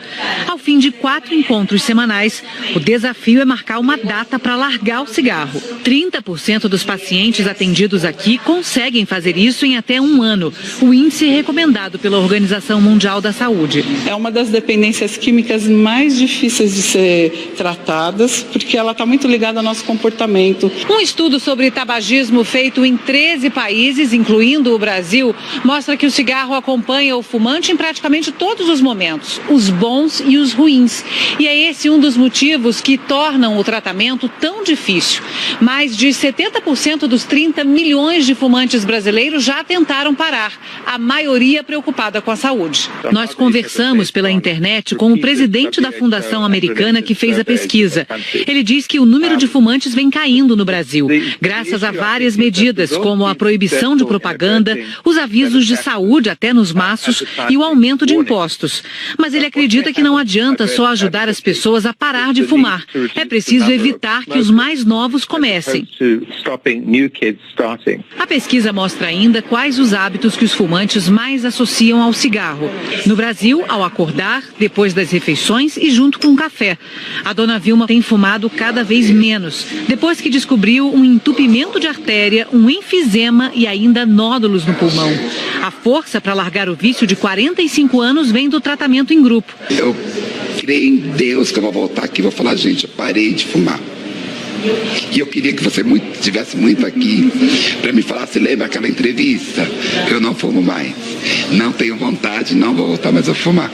Ao fim de 4 encontros semanais, o desafio é marcar uma data para largar o cigarro. 30% dos pacientes atendidos aqui conseguem fazer isso em até 1 ano, o índice recomendado pela Organização Mundial da Saúde. É uma das dependências químicas mais difíceis de ser tratadas, porque ela está muito ligada ao nosso comportamento. Um estudo sobre tabagismo feito em 13 países, incluindo o Brasil, mostra que o cigarro acompanha o fumante em praticamente todos os momentos, os bons e os ruins. E é esse um dos motivos que tornam o tratamento tão difícil. Mais de 70% dos 30 milhões de fumantes brasileiros já tentaram parar, a maioria preocupada com a saúde. Nós conversamos pela internet com o presidente da Fundação Americana que fez a pesquisa. Ele diz que o número de fumantes vem caindo no Brasil, graças a várias medidas, como a proibição de propaganda, os avisos de saúde até nos maços e o aumento de impostos. Mas ele acredita que não adianta só ajudar as pessoas a parar de fumar. É preciso evitar que os mais novos comecem. A pesquisa mostra ainda quais os hábitos que os fumantes mais associam ao cigarro. No Brasil, ao acordar, depois das refeições e junto com o café. A dona Vilma tem fumado cada vez menos, depois que descobriu um entupimento de artéria, um enfisema e ainda nódulos no pulmão. A força para largar o vício de 45 anos vem do tratamento em grupo. Eu creio em Deus que eu vou voltar aqui e vou falar, gente, eu parei de fumar. E eu queria que você estivesse muito aqui para me falar, se lembra aquela entrevista? Eu não fumo mais. Não tenho vontade, não vou voltar mais a fumar.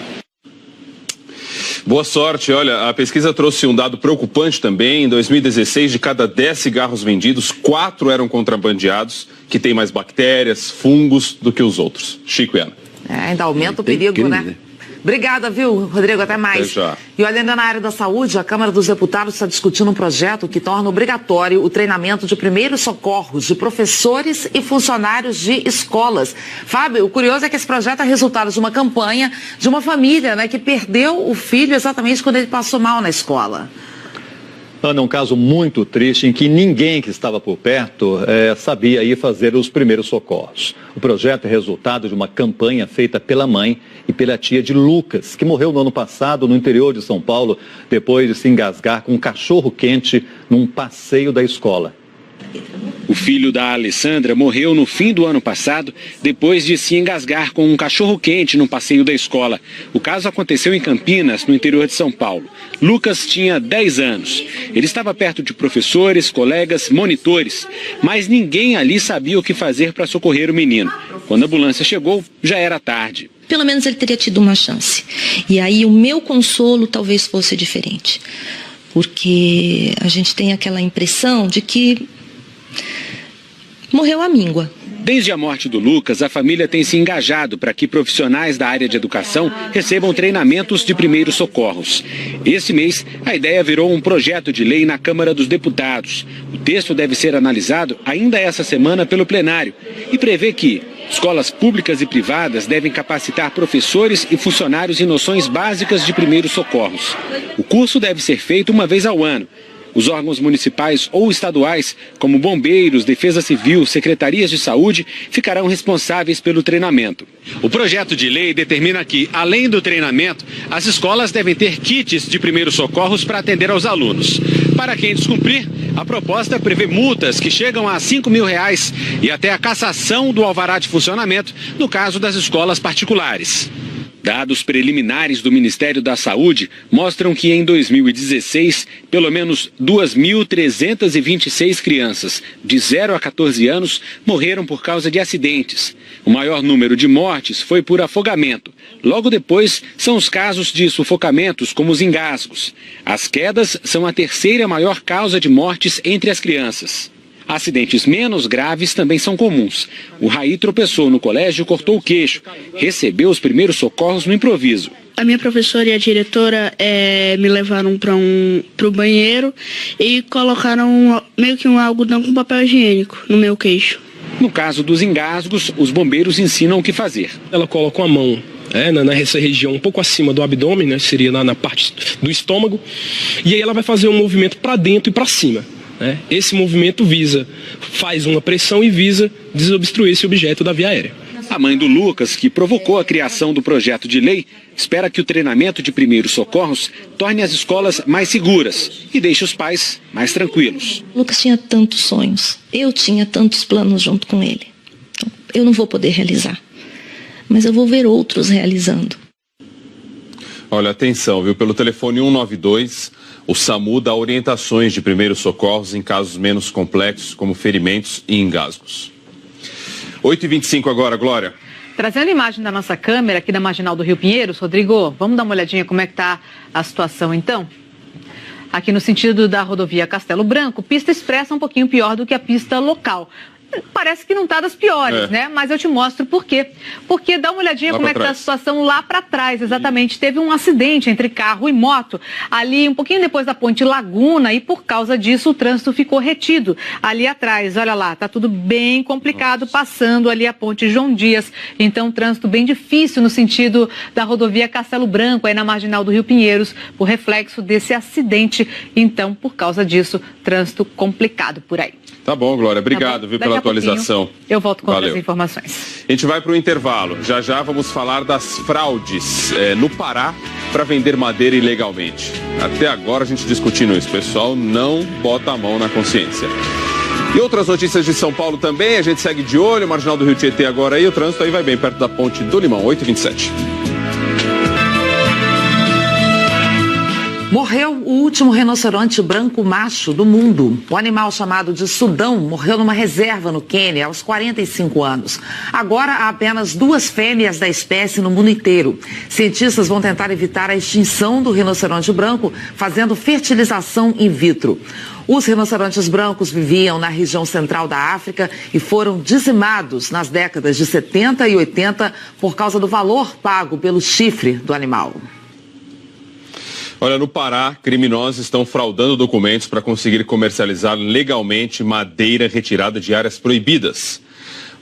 Boa sorte. Olha, a pesquisa trouxe um dado preocupante também. Em 2016, de cada 10 cigarros vendidos, 4 eram contrabandeados, que tem mais bactérias, fungos do que os outros. Chico e Ana. Ainda aumenta o perigo, né? Obrigada, viu, Rodrigo? Até mais. Até já. E olha, ainda na área da saúde, a Câmara dos Deputados está discutindo um projeto que torna obrigatório o treinamento de primeiros socorros de professores e funcionários de escolas. Fábio, o curioso é que esse projeto é resultado de uma campanha de uma família, né, que perdeu o filho exatamente quando ele passou mal na escola. Ana, um caso muito triste em que ninguém que estava por perto sabia ir fazer os primeiros socorros. O projeto é resultado de uma campanha feita pela mãe e pela tia de Lucas, que morreu no ano passado no interior de São Paulo, depois de se engasgar com um cachorro quente num passeio da escola. O filho da Alessandra morreu no fim do ano passado, depois de se engasgar com um cachorro-quente no passeio da escola. O caso aconteceu em Campinas, no interior de São Paulo. Lucas tinha 10 anos. Ele estava perto de professores, colegas, monitores, mas ninguém ali sabia o que fazer para socorrer o menino. Quando a ambulância chegou, já era tarde. Pelo menos ele teria tido uma chance. E aí o meu consolo talvez fosse diferente. Porque a gente tem aquela impressão de que morreu à míngua. Desde a morte do Lucas, a família tem se engajado para que profissionais da área de educação recebam treinamentos de primeiros socorros. Esse mês, a ideia virou um projeto de lei na Câmara dos Deputados. O texto deve ser analisado ainda essa semana pelo plenário e prevê que escolas públicas e privadas devem capacitar professores e funcionários em noções básicas de primeiros socorros. O curso deve ser feito uma vez ao ano. Os órgãos municipais ou estaduais, como bombeiros, defesa civil, secretarias de saúde, ficarão responsáveis pelo treinamento. O projeto de lei determina que, além do treinamento, as escolas devem ter kits de primeiros socorros para atender aos alunos. Para quem descumprir, a proposta prevê multas que chegam a R$5 mil e até a cassação do alvará de funcionamento no caso das escolas particulares. Dados preliminares do Ministério da Saúde mostram que em 2016, pelo menos 2.326 crianças de 0 a 14 anos morreram por causa de acidentes. O maior número de mortes foi por afogamento. Logo depois, são os casos de sufocamentos, como os engasgos. As quedas são a terceira maior causa de mortes entre as crianças. Acidentes menos graves também são comuns. O Raí tropeçou no colégio e cortou o queixo. Recebeu os primeiros socorros no improviso. A minha professora e a diretora me levaram para o banheiro e colocaram meio que um algodão com papel higiênico no meu queixo. No caso dos engasgos, os bombeiros ensinam o que fazer. Ela coloca a mão nessa região um pouco acima do abdômen, seria na parte do estômago, e aí ela vai fazer um movimento para dentro e para cima. né? Esse movimento faz uma pressão e visa desobstruir esse objeto da via aérea. A mãe do Lucas, que provocou a criação do projeto de lei, espera que o treinamento de primeiros socorros torne as escolas mais seguras e deixe os pais mais tranquilos. O Lucas tinha tantos sonhos, eu tinha tantos planos junto com ele. Então, eu não vou poder realizar, mas eu vou ver outros realizando. Olha, atenção, viu? Pelo telefone 192, o SAMU dá orientações de primeiros socorros em casos menos complexos, como ferimentos e engasgos. 8h25 agora, Glória. Trazendo a imagem da nossa câmera aqui da Marginal do Rio Pinheiros, Rodrigo, vamos dar uma olhadinha como é que está a situação então? Aqui no sentido da rodovia Castelo Branco, pista expressa um pouquinho pior do que a pista local. Parece que não está das piores, né? Mas eu te mostro por quê. Porque dá uma olhadinha como é que está a situação lá para trás, exatamente. Teve um acidente entre carro e moto ali um pouquinho depois da Ponte Laguna e por causa disso o trânsito ficou retido ali atrás. Olha lá, tá tudo bem complicado passando ali a Ponte João Dias. Então, trânsito bem difícil no sentido da rodovia Castelo Branco, aí na Marginal do Rio Pinheiros, por reflexo desse acidente. Então, por causa disso, trânsito complicado por aí. Tá bom, Glória. Obrigado, viu, pela atualização. Eu volto com outras informações. A gente vai para o intervalo. Já já vamos falar das fraudes no Pará para vender madeira ilegalmente. Até agora a gente discutindo isso. Pessoal, não bota a mão na consciência. E outras notícias de São Paulo também. A gente segue de olho. Marginal do Rio Tietê agora aí. O trânsito aí vai bem perto da Ponte do Limão. 8h27. Morreu o último rinoceronte branco macho do mundo. O animal chamado de Sudão morreu numa reserva no Quênia aos 45 anos. Agora há apenas 2 fêmeas da espécie no mundo inteiro. Cientistas vão tentar evitar a extinção do rinoceronte branco fazendo fertilização in vitro. Os rinocerontes brancos viviam na região central da África e foram dizimados nas décadas de 70 e 80 por causa do valor pago pelo chifre do animal. Olha, no Pará, criminosos estão fraudando documentos para conseguir comercializar legalmente madeira retirada de áreas proibidas.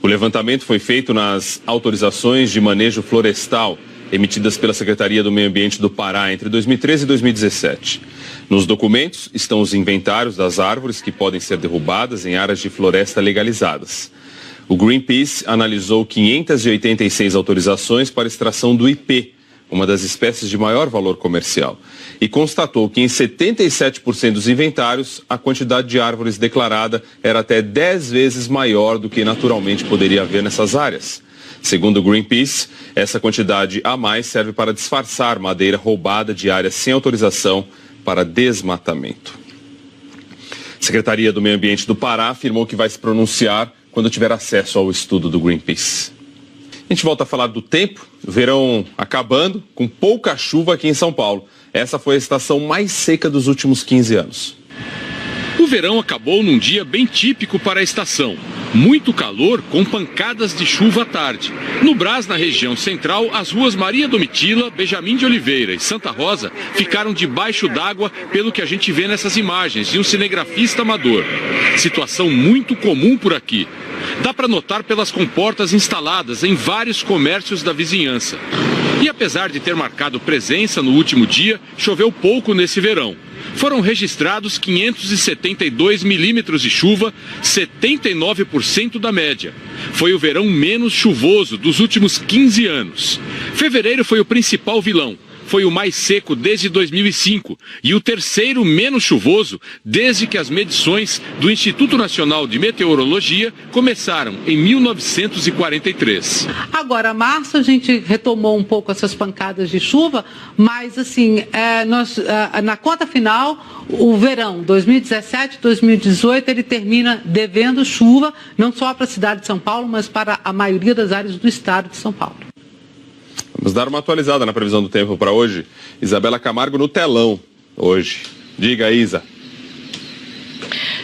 O levantamento foi feito nas autorizações de manejo florestal emitidas pela Secretaria do Meio Ambiente do Pará entre 2013 e 2017. Nos documentos estão os inventários das árvores que podem ser derrubadas em áreas de floresta legalizadas. O Greenpeace analisou 586 autorizações para extração do ipê, uma das espécies de maior valor comercial, e constatou que em 77% dos inventários, a quantidade de árvores declarada era até 10 vezes maior do que naturalmente poderia haver nessas áreas. Segundo o Greenpeace, essa quantidade a mais serve para disfarçar madeira roubada de áreas sem autorização para desmatamento. A Secretaria do Meio Ambiente do Pará afirmou que vai se pronunciar quando tiver acesso ao estudo do Greenpeace. A gente volta a falar do tempo, verão acabando, com pouca chuva aqui em São Paulo. Essa foi a estação mais seca dos últimos 15 anos. O verão acabou num dia bem típico para a estação. Muito calor com pancadas de chuva à tarde. No Brás, na região central, as ruas Maria Domitila, Benjamin de Oliveira e Santa Rosa ficaram debaixo d'água, pelo que a gente vê nessas imagens de um cinegrafista amador. Situação muito comum por aqui. Dá para notar pelas comportas instaladas em vários comércios da vizinhança. E apesar de ter marcado presença no último dia, choveu pouco nesse verão. Foram registrados 572 milímetros de chuva, 79% da média. Foi o verão menos chuvoso dos últimos 15 anos. Fevereiro foi o principal vilão. Foi o mais seco desde 2005 e o terceiro menos chuvoso desde que as medições do Instituto Nacional de Meteorologia começaram em 1943. Agora, março, a gente retomou um pouco essas pancadas de chuva, mas assim, na conta final, o verão 2017-2018, ele termina devendo chuva, não só para a cidade de São Paulo, mas para a maioria das áreas do estado de São Paulo. Vamos dar uma atualizada na previsão do tempo para hoje. Isabela Camargo no telão hoje. Diga, Isa.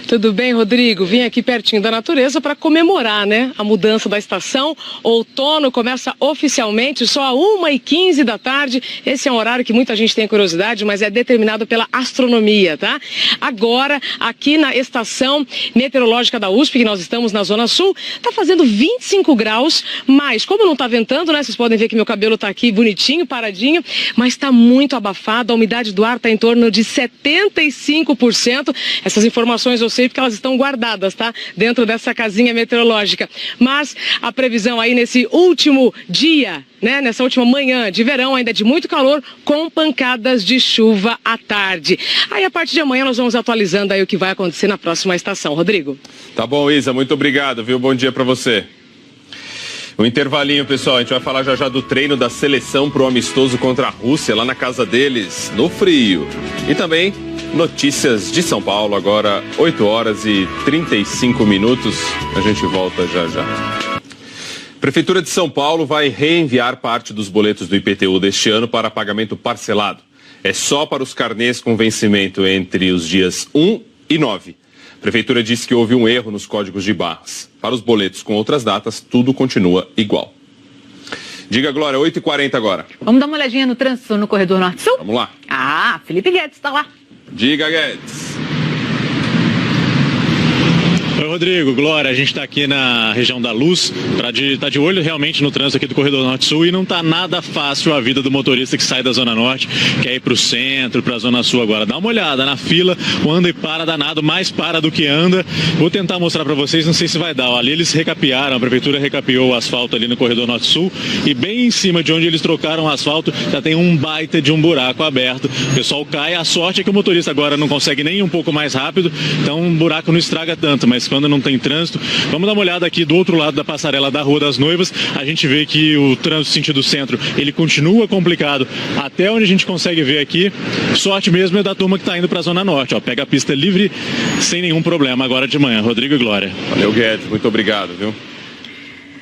Tudo bem, Rodrigo? Vim aqui pertinho da natureza para comemorar, né? A mudança da estação. Outono começa oficialmente só às 1h15 da tarde. Esse é um horário que muita gente tem curiosidade, mas é determinado pela astronomia, tá? Agora, aqui na estação meteorológica da USP, que nós estamos na Zona Sul, tá fazendo 25 graus, mas como não tá ventando, né? Vocês podem ver que meu cabelo tá aqui bonitinho, paradinho, mas tá muito abafado. A umidade do ar tá em torno de 75%. Essas informações, ou sei porque elas estão guardadas, tá? Dentro dessa casinha meteorológica. Mas a previsão aí nesse último dia, né? Nessa última manhã de verão, ainda de muito calor, com pancadas de chuva à tarde. Aí a partir de amanhã nós vamos atualizando aí o que vai acontecer na próxima estação. Rodrigo. Tá bom, Isa, muito obrigado, viu? Bom dia pra você. Um intervalinho, pessoal, a gente vai falar já do treino da seleção pro amistoso contra a Rússia, lá na casa deles, no frio. E também notícias de São Paulo, agora 8 horas e 35 minutos. A gente volta já. Prefeitura de São Paulo vai reenviar parte dos boletos do IPTU deste ano para pagamento parcelado. É só para os carnês com vencimento entre os dias 1 e 9. A Prefeitura disse que houve um erro nos códigos de barras. Para os boletos com outras datas, tudo continua igual. Diga, Glória, 8h40 agora. Vamos dar uma olhadinha no trânsito no Corredor Norte-Sul? Vamos lá. Ah, Felipe Guedes está lá. Diga, Guedes. Oi, Rodrigo, Glória, a gente está aqui na região da Luz, tá de olho realmente no trânsito aqui do Corredor Norte-Sul e não tá nada fácil a vida do motorista que sai da Zona Norte, quer ir pro centro, pra Zona Sul agora. Dá uma olhada na fila, o anda e para danado, mais para do que anda. Vou tentar mostrar para vocês, não sei se vai dar. Ó, ali eles recapearam, a Prefeitura recapeou o asfalto ali no Corredor Norte-Sul e bem em cima de onde eles trocaram o asfalto já tem um baita de um buraco aberto. O pessoal cai, a sorte é que o motorista agora não consegue nem ir um pouco mais rápido, então um buraco não estraga tanto, mas quando não tem trânsito, vamos dar uma olhada aqui do outro lado da passarela da Rua das Noivas, a gente vê que o trânsito sentido centro, ele continua complicado até onde a gente consegue ver aqui. Sorte mesmo é da turma que está indo para a Zona Norte, ó, pega a pista livre sem nenhum problema agora de manhã. Rodrigo e Glória. Valeu, Guedes, muito obrigado, viu?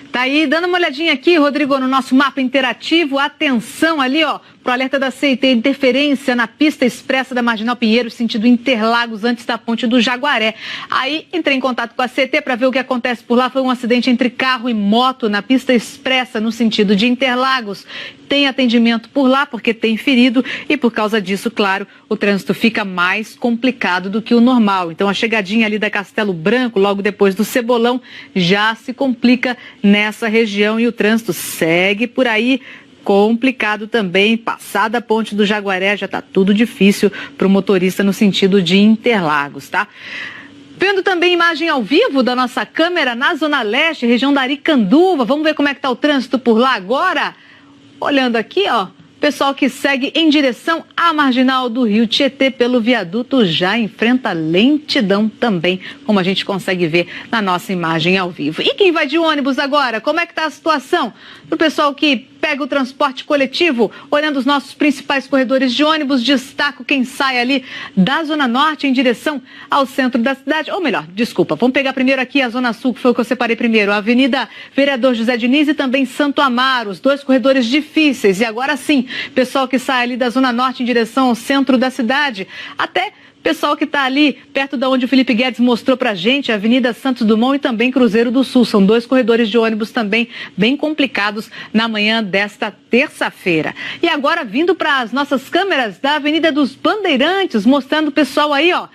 Tá aí, dando uma olhadinha aqui, Rodrigo, no nosso mapa interativo, atenção ali, ó, pro alerta da CET, interferência na pista expressa da Marginal Pinheiros, sentido Interlagos, antes da ponte do Jaguaré. Aí, entrei em contato com a CET para ver o que acontece por lá. Foi um acidente entre carro e moto na pista expressa, no sentido de Interlagos. Tem atendimento por lá, porque tem ferido, e por causa disso, claro, o trânsito fica mais complicado do que o normal. Então, a chegadinha ali da Castelo Branco, logo depois do Cebolão, já se complica nessa região e o trânsito segue por aí complicado também. Passada a ponte do Jaguaré, já está tudo difícil para o motorista no sentido de Interlagos, tá? Vendo também imagem ao vivo da nossa câmera na Zona Leste, região da Aricanduva. Vamos ver como é que está o trânsito por lá agora? Olhando aqui, ó, pessoal que segue em direção à Marginal do Rio Tietê pelo viaduto já enfrenta lentidão também, como a gente consegue ver na nossa imagem ao vivo. E quem vai de ônibus agora? Como é que está a situação do pessoal que pega o transporte coletivo? Olhando os nossos principais corredores de ônibus, destaco quem sai ali da Zona Norte em direção ao centro da cidade. Ou melhor, desculpa, vamos pegar primeiro aqui a Zona Sul, que foi o que eu separei primeiro. A Avenida Vereador José Diniz e também Santo Amaro, os dois corredores difíceis. E agora sim, pessoal que sai ali da Zona Norte em direção ao centro da cidade, até pessoal que está ali perto de onde o Felipe Guedes mostrou para a gente, a Avenida Santos Dumont e também Cruzeiro do Sul. São dois corredores de ônibus também bem complicados na manhã desta terça-feira. E agora vindo para as nossas câmeras da Avenida dos Bandeirantes, mostrando o pessoal aí, ó,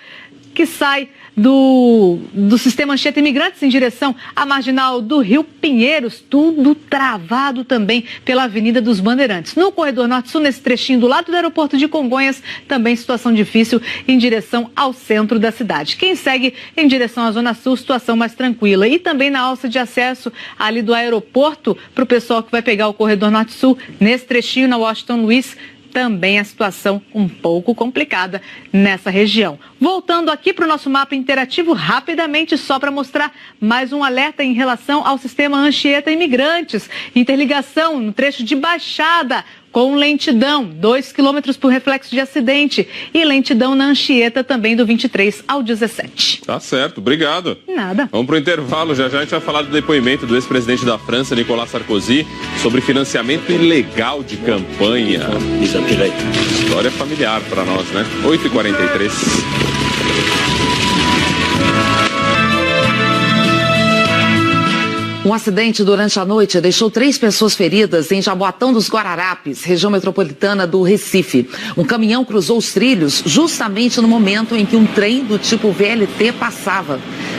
que sai do sistema Anchieta Imigrantes em direção à Marginal do Rio Pinheiros, tudo travado também pela Avenida dos Bandeirantes. No Corredor Norte-Sul, nesse trechinho do lado do aeroporto de Congonhas, também situação difícil em direção ao centro da cidade. Quem segue em direção à Zona Sul, situação mais tranquila. E também na alça de acesso ali do aeroporto, para o pessoal que vai pegar o Corredor Norte-Sul, nesse trechinho na Washington Luiz, também a situação um pouco complicada nessa região. Voltando aqui para o nosso mapa interativo, rapidamente, só para mostrar mais um alerta em relação ao sistema Anchieta Imigrantes. Interligação no trecho de Baixada, com lentidão, 2 km por reflexo de acidente. E lentidão na Anchieta também do 23 ao 17. Tá certo, obrigado. Nada. Vamos pro intervalo, já a gente vai falar do depoimento do ex-presidente da França, Nicolas Sarkozy, sobre financiamento ilegal de campanha. História familiar para nós, né? 8h43. Um acidente durante a noite deixou 3 pessoas feridas em Jaboatão dos Guararapes, região metropolitana do Recife. Um caminhão cruzou os trilhos justamente no momento em que um trem do tipo VLT passava.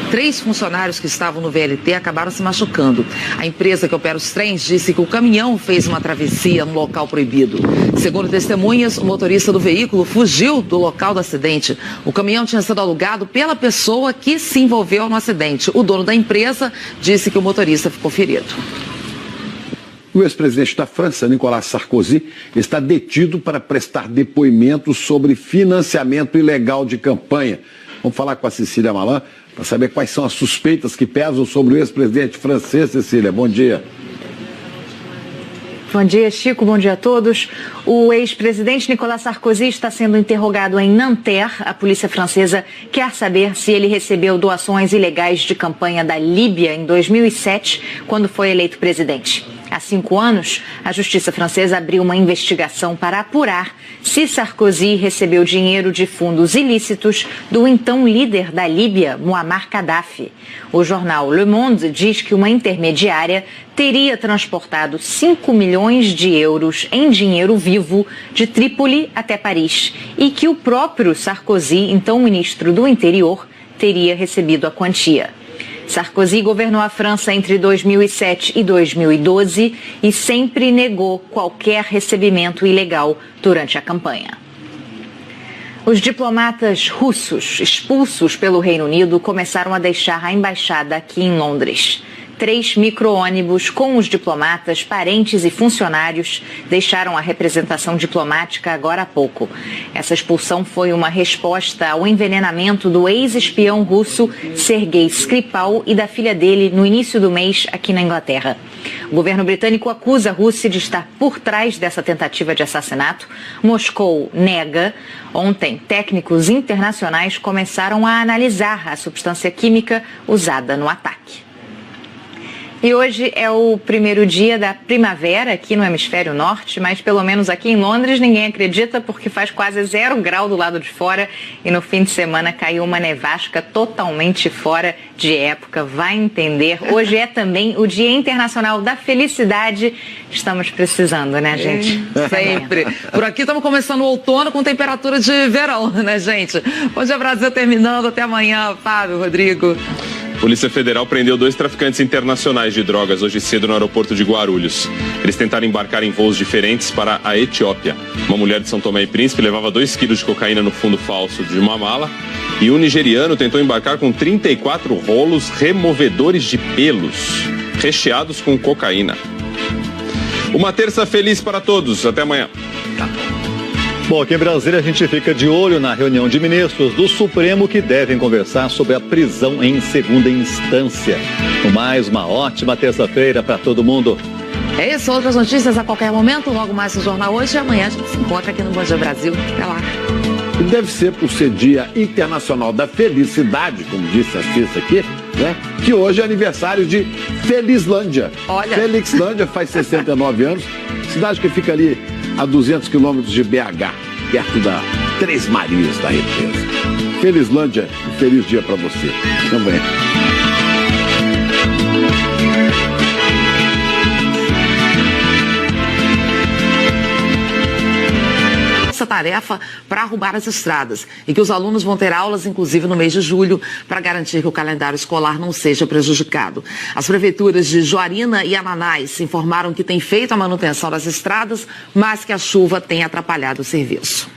3 funcionários que estavam no VLT acabaram se machucando. A empresa que opera os trens disse que o caminhão fez uma travessia no local proibido. Segundo testemunhas, o motorista do veículo fugiu do local do acidente. O caminhão tinha sido alugado pela pessoa que se envolveu no acidente. O dono da empresa disse que o motorista ficou ferido. O ex-presidente da França, Nicolas Sarkozy, está detido para prestar depoimentos sobre financiamento ilegal de campanha. Vamos falar com a Cecília Malan para saber quais são as suspeitas que pesam sobre o ex-presidente francês. Cecília, bom dia. Bom dia, Chico. Bom dia a todos. O ex-presidente Nicolas Sarkozy está sendo interrogado em Nanterre. A polícia francesa quer saber se ele recebeu doações ilegais de campanha da Líbia em 2007, quando foi eleito presidente. Há 5 anos, a justiça francesa abriu uma investigação para apurar se Sarkozy recebeu dinheiro de fundos ilícitos do então líder da Líbia, Muammar Gaddafi. O jornal Le Monde diz que uma intermediária teria transportado 5 milhões de euros em dinheiro vivo de Trípoli até Paris e que o próprio Sarkozy, então ministro do Interior, teria recebido a quantia. Sarkozy governou a França entre 2007 e 2012 e sempre negou qualquer recebimento ilegal durante a campanha. Os diplomatas russos expulsos pelo Reino Unido começaram a deixar a embaixada aqui em Londres. 3 micro-ônibus com os diplomatas, parentes e funcionários deixaram a representação diplomática agora há pouco. Essa expulsão foi uma resposta ao envenenamento do ex-espião russo Sergei Skripal e da filha dele no início do mês aqui na Inglaterra. O governo britânico acusa a Rússia de estar por trás dessa tentativa de assassinato. Moscou nega. Ontem, técnicos internacionais começaram a analisar a substância química usada no ataque. E hoje é o primeiro dia da primavera aqui no hemisfério norte, mas pelo menos aqui em Londres ninguém acredita porque faz quase 0 grau do lado de fora e no fim de semana caiu uma nevasca totalmente fora de época, vai entender. Hoje é também o Dia Internacional da Felicidade, estamos precisando, né, gente? Sempre. Por aqui estamos começando o outono com temperatura de verão, né, gente? Hoje é Brasil terminando, até amanhã, Fábio, Rodrigo. Polícia Federal prendeu 2 traficantes internacionais de drogas hoje cedo no aeroporto de Guarulhos. Eles tentaram embarcar em voos diferentes para a Etiópia. Uma mulher de São Tomé e Príncipe levava 2 quilos de cocaína no fundo falso de uma mala. E um nigeriano tentou embarcar com 34 rolos removedores de pelos, recheados com cocaína. Uma terça feliz para todos. Até amanhã. Bom, aqui em Brasília a gente fica de olho na reunião de ministros do Supremo que devem conversar sobre a prisão em segunda instância. No mais, uma ótima terça-feira para todo mundo. É isso, outras notícias a qualquer momento, logo mais no Jornal Hoje e amanhã a gente se encontra aqui no Bom Dia Brasil. Até lá. Deve ser por ser Dia Internacional da Felicidade, como disse a Cissa aqui, né? Que hoje é aniversário de Felizlândia. Olha. Felixlândia faz 69 anos, cidade que fica ali a 200 quilômetros de BH, perto da Três Marias da Represa. Felizlândia, um feliz dia para você. Também. Essa tarefa para arrumar as estradas e que os alunos vão ter aulas, inclusive no mês de julho, para garantir que o calendário escolar não seja prejudicado. As prefeituras de Juarina e Ananás informaram que têm feito a manutenção das estradas, mas que a chuva tem atrapalhado o serviço.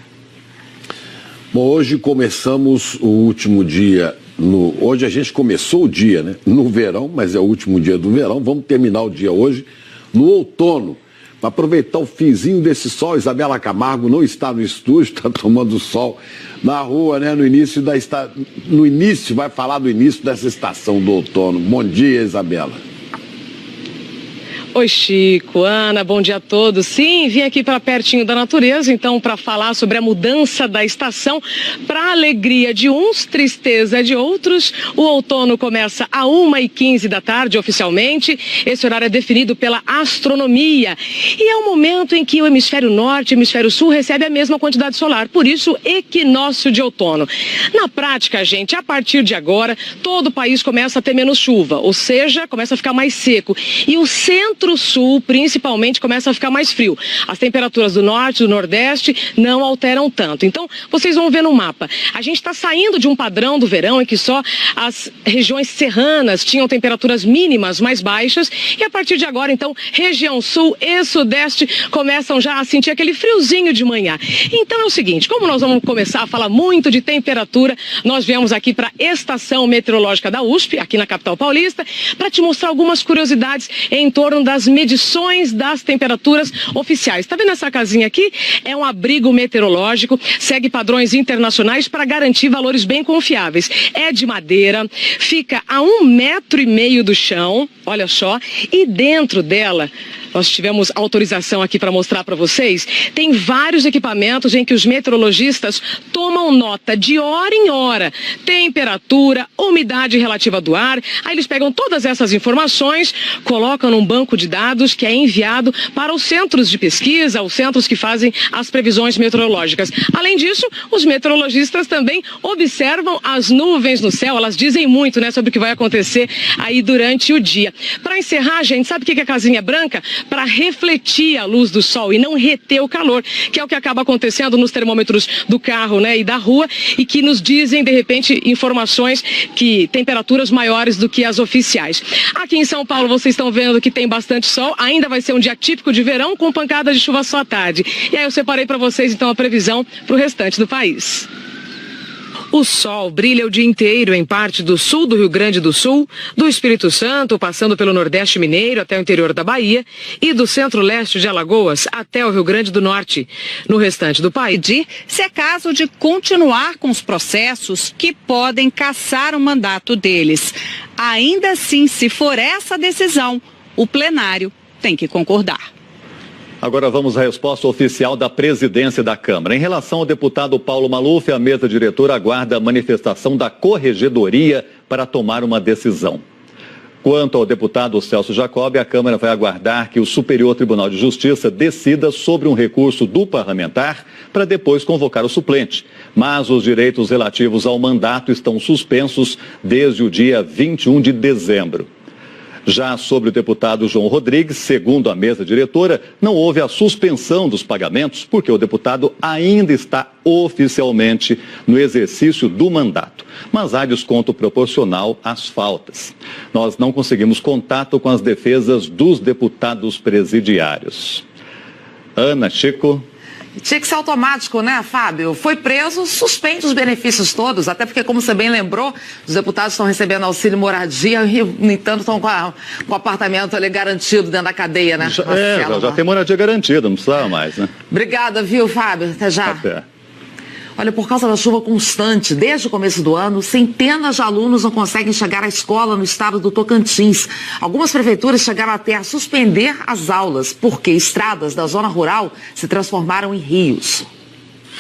Bom, hoje começamos o último dia, hoje a gente começou o dia, né? No verão, mas é o último dia do verão, vamos terminar o dia hoje no outono. Para aproveitar o finzinho desse sol, Isabela Camargo não está no estúdio, está tomando sol na rua, né? No início, vai falar do início dessa estação do outono. Bom dia, Isabela. Oi, Chico, Ana, bom dia a todos. Sim, vim aqui para pertinho da natureza, então, para falar sobre a mudança da estação. Para alegria de uns, tristeza de outros, o outono começa às 1h15 da tarde, oficialmente. Esse horário é definido pela astronomia. E é um momento em que o hemisfério norte e o hemisfério sul recebem a mesma quantidade solar, por isso, equinócio de outono. Na prática, gente, a partir de agora, todo o país começa a ter menos chuva, ou seja, começa a ficar mais seco. E o centro centro-sul, principalmente, começa a ficar mais frio. As temperaturas do norte, do nordeste, não alteram tanto. Então, vocês vão ver no mapa. A gente está saindo de um padrão do verão em que só as regiões serranas tinham temperaturas mínimas mais baixas e a partir de agora, então, região sul e sudeste começam já a sentir aquele friozinho de manhã. Então é o seguinte, como nós vamos começar a falar muito de temperatura, nós viemos aqui para a Estação Meteorológica da USP, aqui na capital paulista, para te mostrar algumas curiosidades em torno das medições das temperaturas oficiais. Está vendo essa casinha aqui? É um abrigo meteorológico, segue padrões internacionais para garantir valores bem confiáveis. É de madeira, fica a 1,5 metro do chão, olha só, e dentro dela nós tivemos autorização aqui para mostrar para vocês, tem vários equipamentos em que os meteorologistas tomam nota de hora em hora, temperatura, umidade relativa do ar, aí eles pegam todas essas informações, colocam num banco de dados que é enviado para os centros de pesquisa, os centros que fazem as previsões meteorológicas. Além disso, os meteorologistas também observam as nuvens no céu, elas dizem muito, né, sobre o que vai acontecer aí durante o dia. Para encerrar, gente, sabe o que é a casinha branca? Para refletir a luz do sol e não reter o calor, que é o que acaba acontecendo nos termômetros do carro, né, e da rua, e que nos dizem, de repente, informações que temperaturas maiores do que as oficiais. Aqui em São Paulo, vocês estão vendo que tem bastante sol, ainda vai ser um dia típico de verão, com pancadas de chuva só à tarde. E aí eu separei para vocês, então, a previsão para o restante do país. O sol brilha o dia inteiro em parte do sul do Rio Grande do Sul, do Espírito Santo, passando pelo Nordeste Mineiro até o interior da Bahia e do centro-leste de Alagoas até o Rio Grande do Norte. No restante do país, se é caso de continuar com os processos que podem cassar o mandato deles. Ainda assim, se for essa decisão, o plenário tem que concordar. Agora vamos à resposta oficial da presidência da Câmara. Em relação ao deputado Paulo Maluf, a mesa diretora aguarda a manifestação da Corregedoria para tomar uma decisão. Quanto ao deputado Celso Jacob, a Câmara vai aguardar que o Superior Tribunal de Justiça decida sobre um recurso do parlamentar para depois convocar o suplente. Mas os direitos relativos ao mandato estão suspensos desde o dia 21 de dezembro. Já sobre o deputado João Rodrigues, segundo a mesa diretora, não houve a suspensão dos pagamentos porque o deputado ainda está oficialmente no exercício do mandato. Mas há desconto proporcional às faltas. Nós não conseguimos contato com as defesas dos deputados presidiários. Ana, Chico... Tinha que ser automático, né, Fábio? Foi preso, suspende os benefícios todos, até porque, como você bem lembrou, os deputados estão recebendo auxílio moradia e, no entanto, estão com o apartamento ali garantido dentro da cadeia, né? Já tem moradia garantida, não precisava mais, né? Obrigada, viu, Fábio? Até já. Até. Olha, por causa da chuva constante, desde o começo do ano, centenas de alunos não conseguem chegar à escola no estado do Tocantins. Algumas prefeituras chegaram até a suspender as aulas, porque estradas da zona rural se transformaram em rios.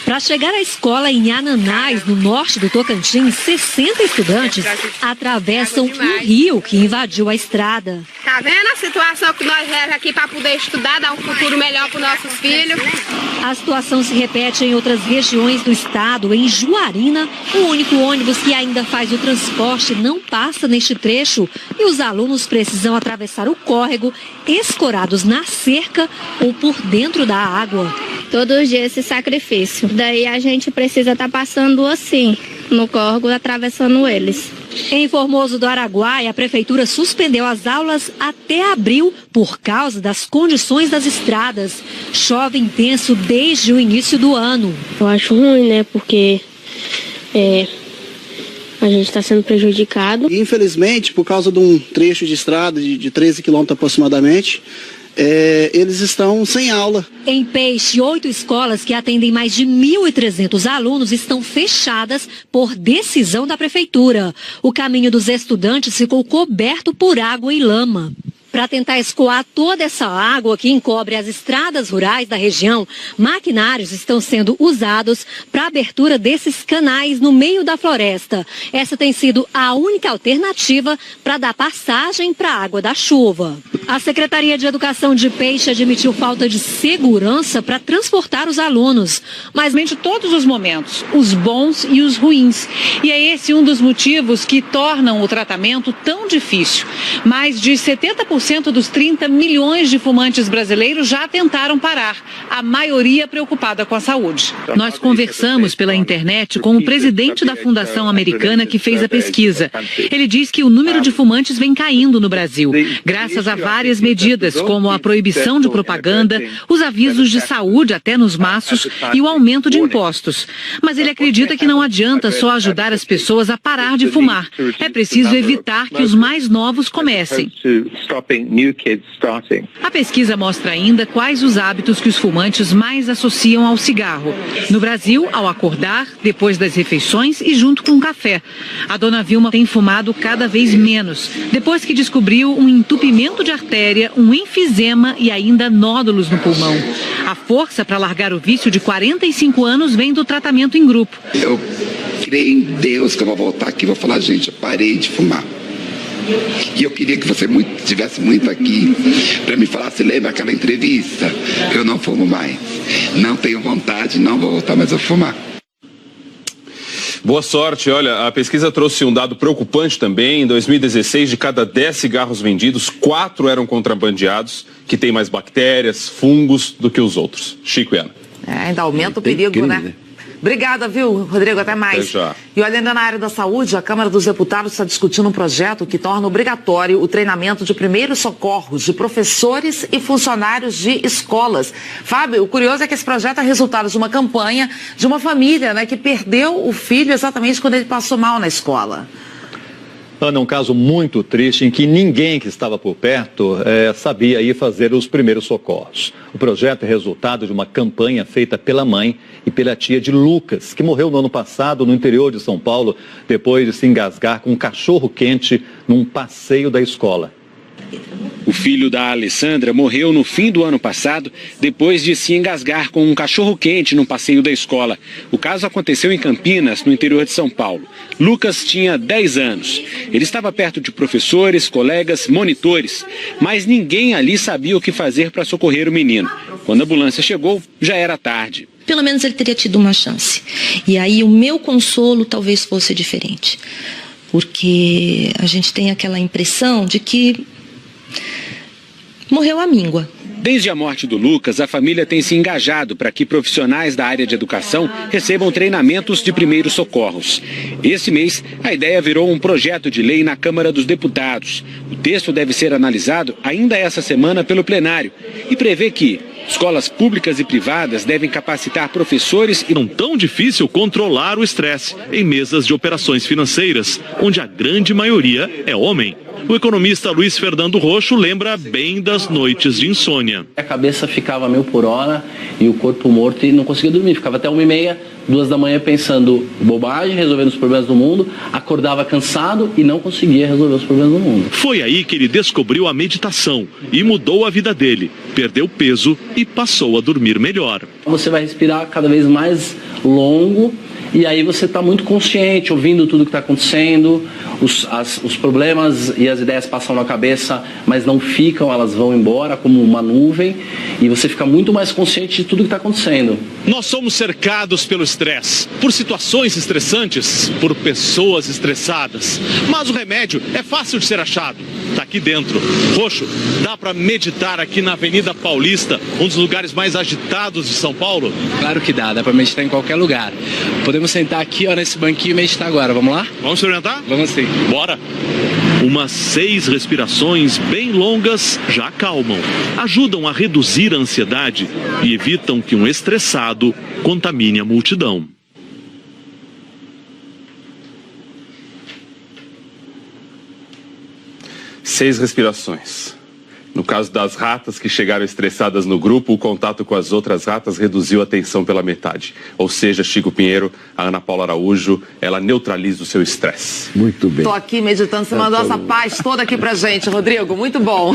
Para chegar à escola em Ananás, no norte do Tocantins, 60 estudantes atravessam um rio que invadiu a estrada. Tá vendo a situação que nós levamos aqui para poder estudar, dar um futuro melhor para os nossos filhos? A situação se repete em outras regiões do estado. Em Juarina, o único ônibus que ainda faz o transporte não passa neste trecho e os alunos precisam atravessar o córrego, escorados na cerca ou por dentro da água. Todos os dias esse sacrifício. Daí a gente precisa estar passando assim, no córrego, atravessando eles. Em Formoso do Araguaia, a prefeitura suspendeu as aulas até abril por causa das condições das estradas. Chove intenso desde o início do ano. Eu acho ruim, né? Porque a gente está sendo prejudicado. Infelizmente, por causa de um trecho de estrada de 13 quilômetros aproximadamente, eles estão sem aula. Em Peixe, 8 escolas que atendem mais de 1.300 alunos estão fechadas por decisão da prefeitura. O caminho dos estudantes ficou coberto por água e lama. Para tentar escoar toda essa água que encobre as estradas rurais da região, maquinários estão sendo usados para a abertura desses canais no meio da floresta. Essa tem sido a única alternativa para dar passagem para a água da chuva. A Secretaria de Educação de Peixe admitiu falta de segurança para transportar os alunos, mas de todos os momentos, os bons e os ruins. E é esse um dos motivos que tornam o tratamento tão difícil. Mais de 70% 60% dos 30 milhões de fumantes brasileiros já tentaram parar, a maioria preocupada com a saúde. Nós conversamos pela internet com o presidente da fundação americana que fez a pesquisa. Ele diz que o número de fumantes vem caindo no Brasil, graças a várias medidas, como a proibição de propaganda, os avisos de saúde até nos maços e o aumento de impostos. Mas ele acredita que não adianta só ajudar as pessoas a parar de fumar. É preciso evitar que os mais novos comecem. A pesquisa mostra ainda quais os hábitos que os fumantes mais associam ao cigarro. No Brasil, ao acordar, depois das refeições e junto com o café. A dona Vilma tem fumado cada vez menos, depois que descobriu um entupimento de artéria, um enfisema e ainda nódulos no pulmão. A força para largar o vício de 45 anos vem do tratamento em grupo. Eu creio em Deus que eu vou voltar aqui e vou falar, gente, eu parei de fumar. E eu queria que você estivesse muito aqui para me falar, se lembra aquela entrevista? Eu não fumo mais. Não tenho vontade, não vou voltar mais a fumar. Boa sorte. Olha, a pesquisa trouxe um dado preocupante também. Em 2016, de cada 10 cigarros vendidos, 4 eram contrabandeados, que têm mais bactérias, fungos do que os outros. Chico e Ana. Ainda aumenta o perigo, né? Obrigada, viu, Rodrigo? Até mais. Até já. E olha, ainda na área da saúde, a Câmara dos Deputados está discutindo um projeto que torna obrigatório o treinamento de primeiros socorros de professores e funcionários de escolas. Fábio, o curioso é que esse projeto é resultado de uma campanha de uma família, né, que perdeu o filho exatamente quando ele passou mal na escola. Ana, um caso muito triste em que ninguém que estava por perto sabia ir fazer os primeiros socorros. O projeto é resultado de uma campanha feita pela mãe e pela tia de Lucas, que morreu no ano passado no interior de São Paulo, depois de se engasgar com um cachorro quente num passeio da escola. O filho da Alessandra morreu no fim do ano passado, depois de se engasgar com um cachorro-quente no passeio da escola. O caso aconteceu em Campinas, no interior de São Paulo. Lucas tinha 10 anos. Ele estava perto de professores, colegas, monitores, mas ninguém ali sabia o que fazer para socorrer o menino. Quando a ambulância chegou, já era tarde. Pelo menos ele teria tido uma chance. E aí o meu consolo talvez fosse diferente. Porque a gente tem aquela impressão de que morreu à míngua. Desde a morte do Lucas, a família tem se engajado para que profissionais da área de educação recebam treinamentos de primeiros socorros. Esse mês, a ideia virou um projeto de lei na Câmara dos Deputados. O texto deve ser analisado ainda essa semana pelo plenário e prevê que escolas públicas e privadas devem capacitar professores e não tão difícil controlar o estresse em mesas de operações financeiras, onde a grande maioria é homem. O economista Luiz Fernando Roxo lembra bem das noites de insônia. A cabeça ficava 1000 por hora e o corpo morto e não conseguia dormir. Ficava até 1h30, 2 da manhã pensando bobagem, resolvendo os problemas do mundo. Acordava cansado e não conseguia resolver os problemas do mundo. Foi aí que ele descobriu a meditação e mudou a vida dele. Perdeu peso e passou a dormir melhor. Você vai respirar cada vez mais longo. E aí você está muito consciente, ouvindo tudo que está acontecendo, os problemas e as ideias passam na cabeça, mas não ficam, elas vão embora como uma nuvem, e você fica muito mais consciente de tudo que está acontecendo. Nós somos cercados pelo estresse, por situações estressantes, por pessoas estressadas. Mas o remédio é fácil de ser achado, está aqui dentro. Roxo, dá para meditar aqui na Avenida Paulista, um dos lugares mais agitados de São Paulo? Claro que dá para meditar em qualquer lugar. Podemos sentar aqui, ó, nesse banquinho e meditar agora, vamos lá? Vamos experimentar? Vamos sim. Bora! Umas 6 respirações bem longas já acalmam, ajudam a reduzir a ansiedade e evitam que um estressado contamine a multidão. Seis respirações. No caso das ratas que chegaram estressadas no grupo, o contato com as outras ratas reduziu a tensão pela metade. Ou seja, Chico Pinheiro, a Ana Paula Araújo, ela neutraliza o seu estresse. Muito bem. Tô aqui meditando, você mandou essa paz toda aqui pra gente, Rodrigo, muito bom.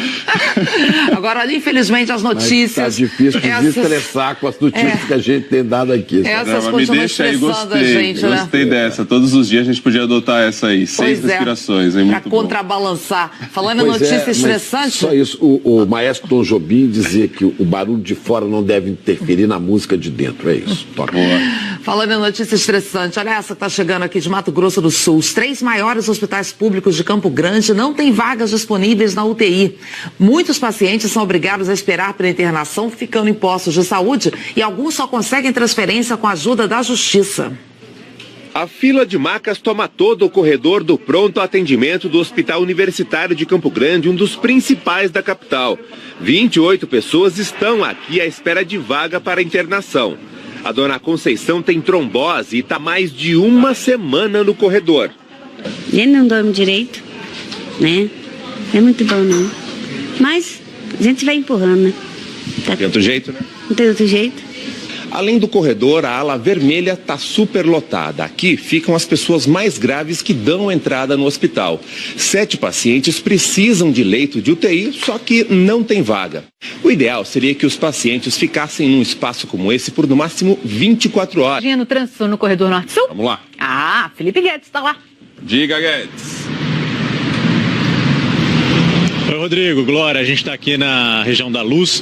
Agora, olha, infelizmente, as notícias... Mas tá difícil de desestressar com as notícias que a gente tem dado aqui. Essas não, mas me deixa aí, gostei dessa. Todos os dias a gente podia adotar essa aí, 6 respirações. É muito pra contrabalançar. Falando em notícia estressante... Só isso, o maestro Tom Jobim dizia que o barulho de fora não deve interferir na música de dentro. É isso. Toca. Falando em notícia estressante, olha essa que está chegando aqui de Mato Grosso do Sul. Os 3 maiores hospitais públicos de Campo Grande não têm vagas disponíveis na UTI. Muitos pacientes são obrigados a esperar pela internação, ficando em postos de saúde, e alguns só conseguem transferência com a ajuda da Justiça. A fila de macas toma todo o corredor do pronto atendimento do Hospital Universitário de Campo Grande, um dos principais da capital. 28 pessoas estão aqui à espera de vaga para internação. A dona Conceição tem trombose e está mais de uma semana no corredor. Ele não dorme direito, né? Não é muito bom não. Mas a gente vai empurrando, né? Tem outro jeito, né? Não tem outro jeito. Além do corredor, a ala vermelha está superlotada. Aqui ficam as pessoas mais graves que dão entrada no hospital. 7 pacientes precisam de leito de UTI, só que não tem vaga. O ideal seria que os pacientes ficassem num espaço como esse por no máximo 24 horas. No trânsito no corredor norte-sul? Vamos lá. Ah, Felipe Guedes está lá. Diga, Guedes. Oi, Rodrigo, Glória, a gente está aqui na região da Luz,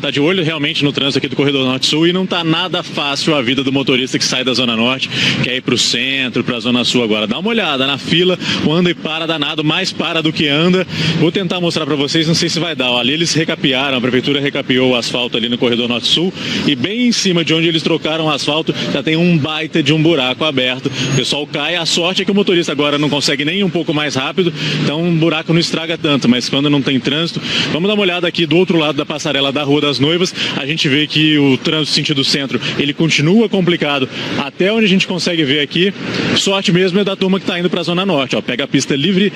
tá de olho realmente no trânsito aqui do Corredor Norte-Sul, e não tá nada fácil a vida do motorista que sai da Zona Norte, quer ir pro centro, pra Zona Sul agora. Dá uma olhada na fila, o anda e para danado, mais para do que anda. Vou tentar mostrar para vocês, não sei se vai dar. Ó, ali eles recapearam, a prefeitura recapeou o asfalto ali no Corredor Norte-Sul, e bem em cima de onde eles trocaram o asfalto, já tem um baita de um buraco aberto. O pessoal cai, a sorte é que o motorista agora não consegue nem ir um pouco mais rápido, então um buraco não estraga tanto, mas quando não tem trânsito, vamos dar uma olhada aqui do outro lado da passarela da Rua das Noivas. A gente vê que o trânsito sentido centro, ele continua complicado até onde a gente consegue ver aqui. Sorte mesmo é da turma que está indo para a Zona Norte, ó, pega a pista livre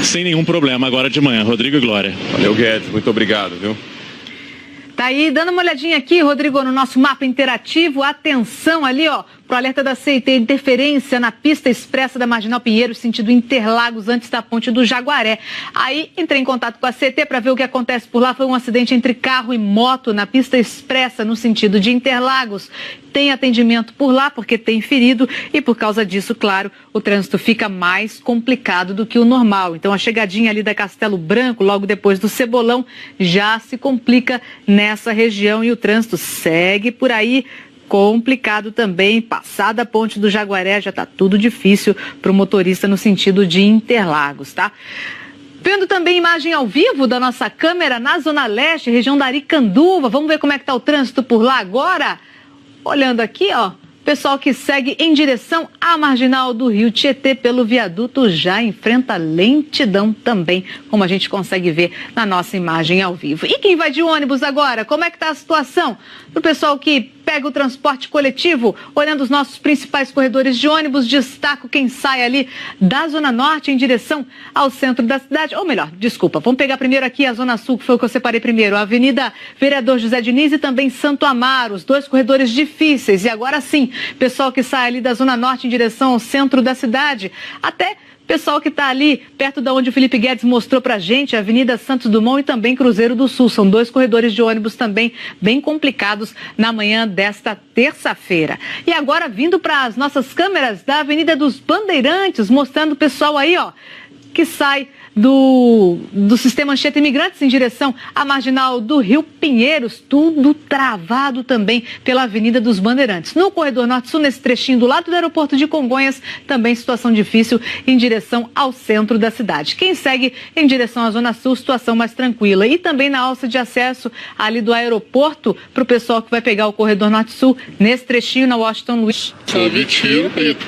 sem nenhum problema agora de manhã. Rodrigo e Glória. Valeu, Guedes, muito obrigado, viu? Tá aí, dando uma olhadinha aqui, Rodrigo, no nosso mapa interativo. Atenção ali, ó, pro alerta da CET, interferência na pista expressa da Marginal Pinheiro, sentido Interlagos, antes da ponte do Jaguaré. Aí, entrei em contato com a CET para ver o que acontece por lá. Foi um acidente entre carro e moto na pista expressa, no sentido de Interlagos. Tem atendimento por lá, porque tem ferido, e por causa disso, claro, o trânsito fica mais complicado do que o normal. Então, a chegadinha ali da Castelo Branco, logo depois do Cebolão, já se complica nessa região, e o trânsito segue por aí complicado também. Passada a ponte do Jaguaré, já está tudo difícil para o motorista no sentido de Interlagos, tá? Vendo também imagem ao vivo da nossa câmera na Zona Leste, região da Aricanduva. Vamos ver como é que está o trânsito por lá agora? Olhando aqui, ó, pessoal que segue em direção à Marginal do Rio Tietê pelo viaduto já enfrenta lentidão também, como a gente consegue ver na nossa imagem ao vivo. E quem vai de ônibus agora? Como é que está a situação? Para o pessoal que pega o transporte coletivo, olhando os nossos principais corredores de ônibus, destaco quem sai ali da Zona Norte em direção ao centro da cidade. Ou melhor, desculpa, vamos pegar primeiro aqui a Zona Sul, que foi o que eu separei primeiro. A Avenida Vereador José Diniz e também Santo Amaro, os 2 corredores difíceis. E agora sim, pessoal que sai ali da Zona Norte em direção ao centro da cidade, até pessoal que está ali perto de onde o Felipe Guedes mostrou para a gente, a Avenida Santos Dumont e também Cruzeiro do Sul. São 2 corredores de ônibus também bem complicados na manhã desta terça-feira. E agora vindo para as nossas câmeras da Avenida dos Bandeirantes, mostrando o pessoal aí, ó, que sai do sistema Anchieta Imigrantes em direção à Marginal do Rio Pinheiros, tudo travado também pela Avenida dos Bandeirantes. No corredor Norte-Sul, nesse trechinho do lado do aeroporto de Congonhas, também situação difícil em direção ao centro da cidade. Quem segue em direção à Zona Sul, situação mais tranquila. E também na alça de acesso ali do aeroporto, para o pessoal que vai pegar o corredor Norte-Sul, nesse trechinho na Washington Luiz. Só vi tiro, Pedro.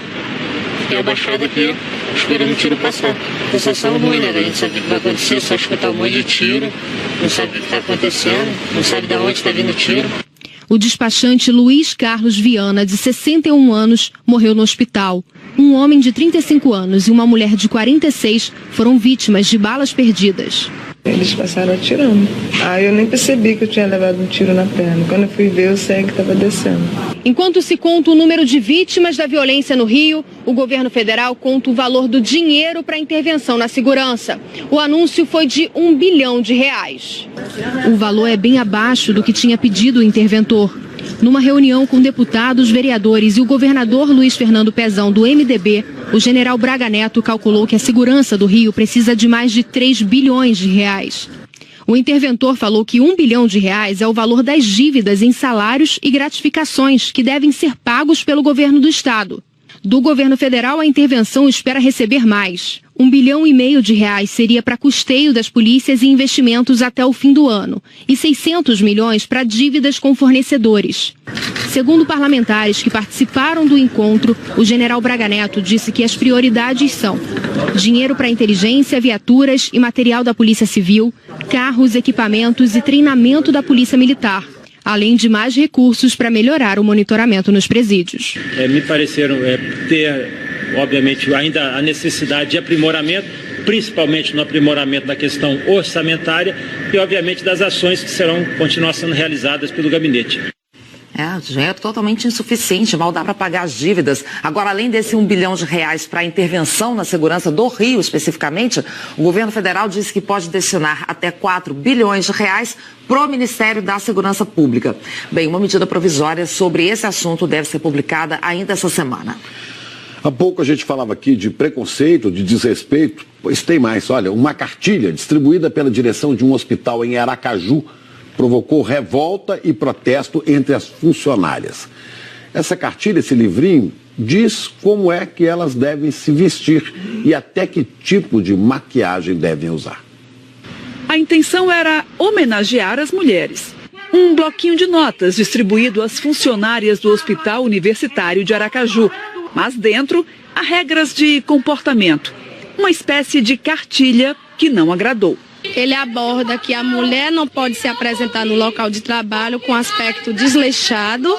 Fiquei abaixado aqui, esperando o tiro passar. Sensação ruim, né? A gente sabe o que vai acontecer, só escutar um monte de tiro, não sabe o que está acontecendo, não sabe de onde está vindo o tiro. O despachante Luiz Carlos Viana, de 61 anos, morreu no hospital. Um homem de 35 anos e uma mulher de 46 foram vítimas de balas perdidas. Eles passaram atirando. Aí eu nem percebi que eu tinha levado um tiro na perna. Quando eu fui ver, o sangue estava descendo. Enquanto se conta o número de vítimas da violência no Rio, o governo federal conta o valor do dinheiro para intervenção na segurança. O anúncio foi de R$1 bilhão. O valor é bem abaixo do que tinha pedido o interventor. Numa reunião com deputados, vereadores e o governador Luiz Fernando Pezão, do MDB, o general Braga Neto calculou que a segurança do Rio precisa de mais de R$3 bilhões. O interventor falou que R$1 bilhão é o valor das dívidas em salários e gratificações que devem ser pagos pelo governo do estado. Do governo federal, a intervenção espera receber mais. R$1,5 bilhão seria para custeio das polícias e investimentos até o fim do ano, e 600 milhões para dívidas com fornecedores. Segundo parlamentares que participaram do encontro, o general Braga Neto disse que as prioridades são dinheiro para inteligência, viaturas e material da Polícia Civil, carros, equipamentos e treinamento da Polícia Militar, além de mais recursos para melhorar o monitoramento nos presídios. Me pareceram ter, obviamente, ainda a necessidade de aprimoramento, principalmente no aprimoramento da questão orçamentária e, obviamente, das ações que serão continuar sendo realizadas pelo gabinete. Dinheiro totalmente insuficiente, mal dá para pagar as dívidas. Agora, além desse R$1 bilhão para a intervenção na segurança do Rio, especificamente, o governo federal disse que pode destinar até R$4 bilhões para o Ministério da Segurança Pública. Bem, uma medida provisória sobre esse assunto deve ser publicada ainda essa semana. Há pouco a gente falava aqui de preconceito, de desrespeito, pois tem mais. Olha, uma cartilha distribuída pela direção de um hospital em Aracaju provocou revolta e protesto entre as funcionárias. Essa cartilha, esse livrinho, diz como é que elas devem se vestir e até que tipo de maquiagem devem usar. A intenção era homenagear as mulheres. Um bloquinho de notas distribuído às funcionárias do Hospital Universitário de Aracaju. Mas dentro, há regras de comportamento. Uma espécie de cartilha que não agradou. Ele aborda que a mulher não pode se apresentar no local de trabalho com aspecto desleixado,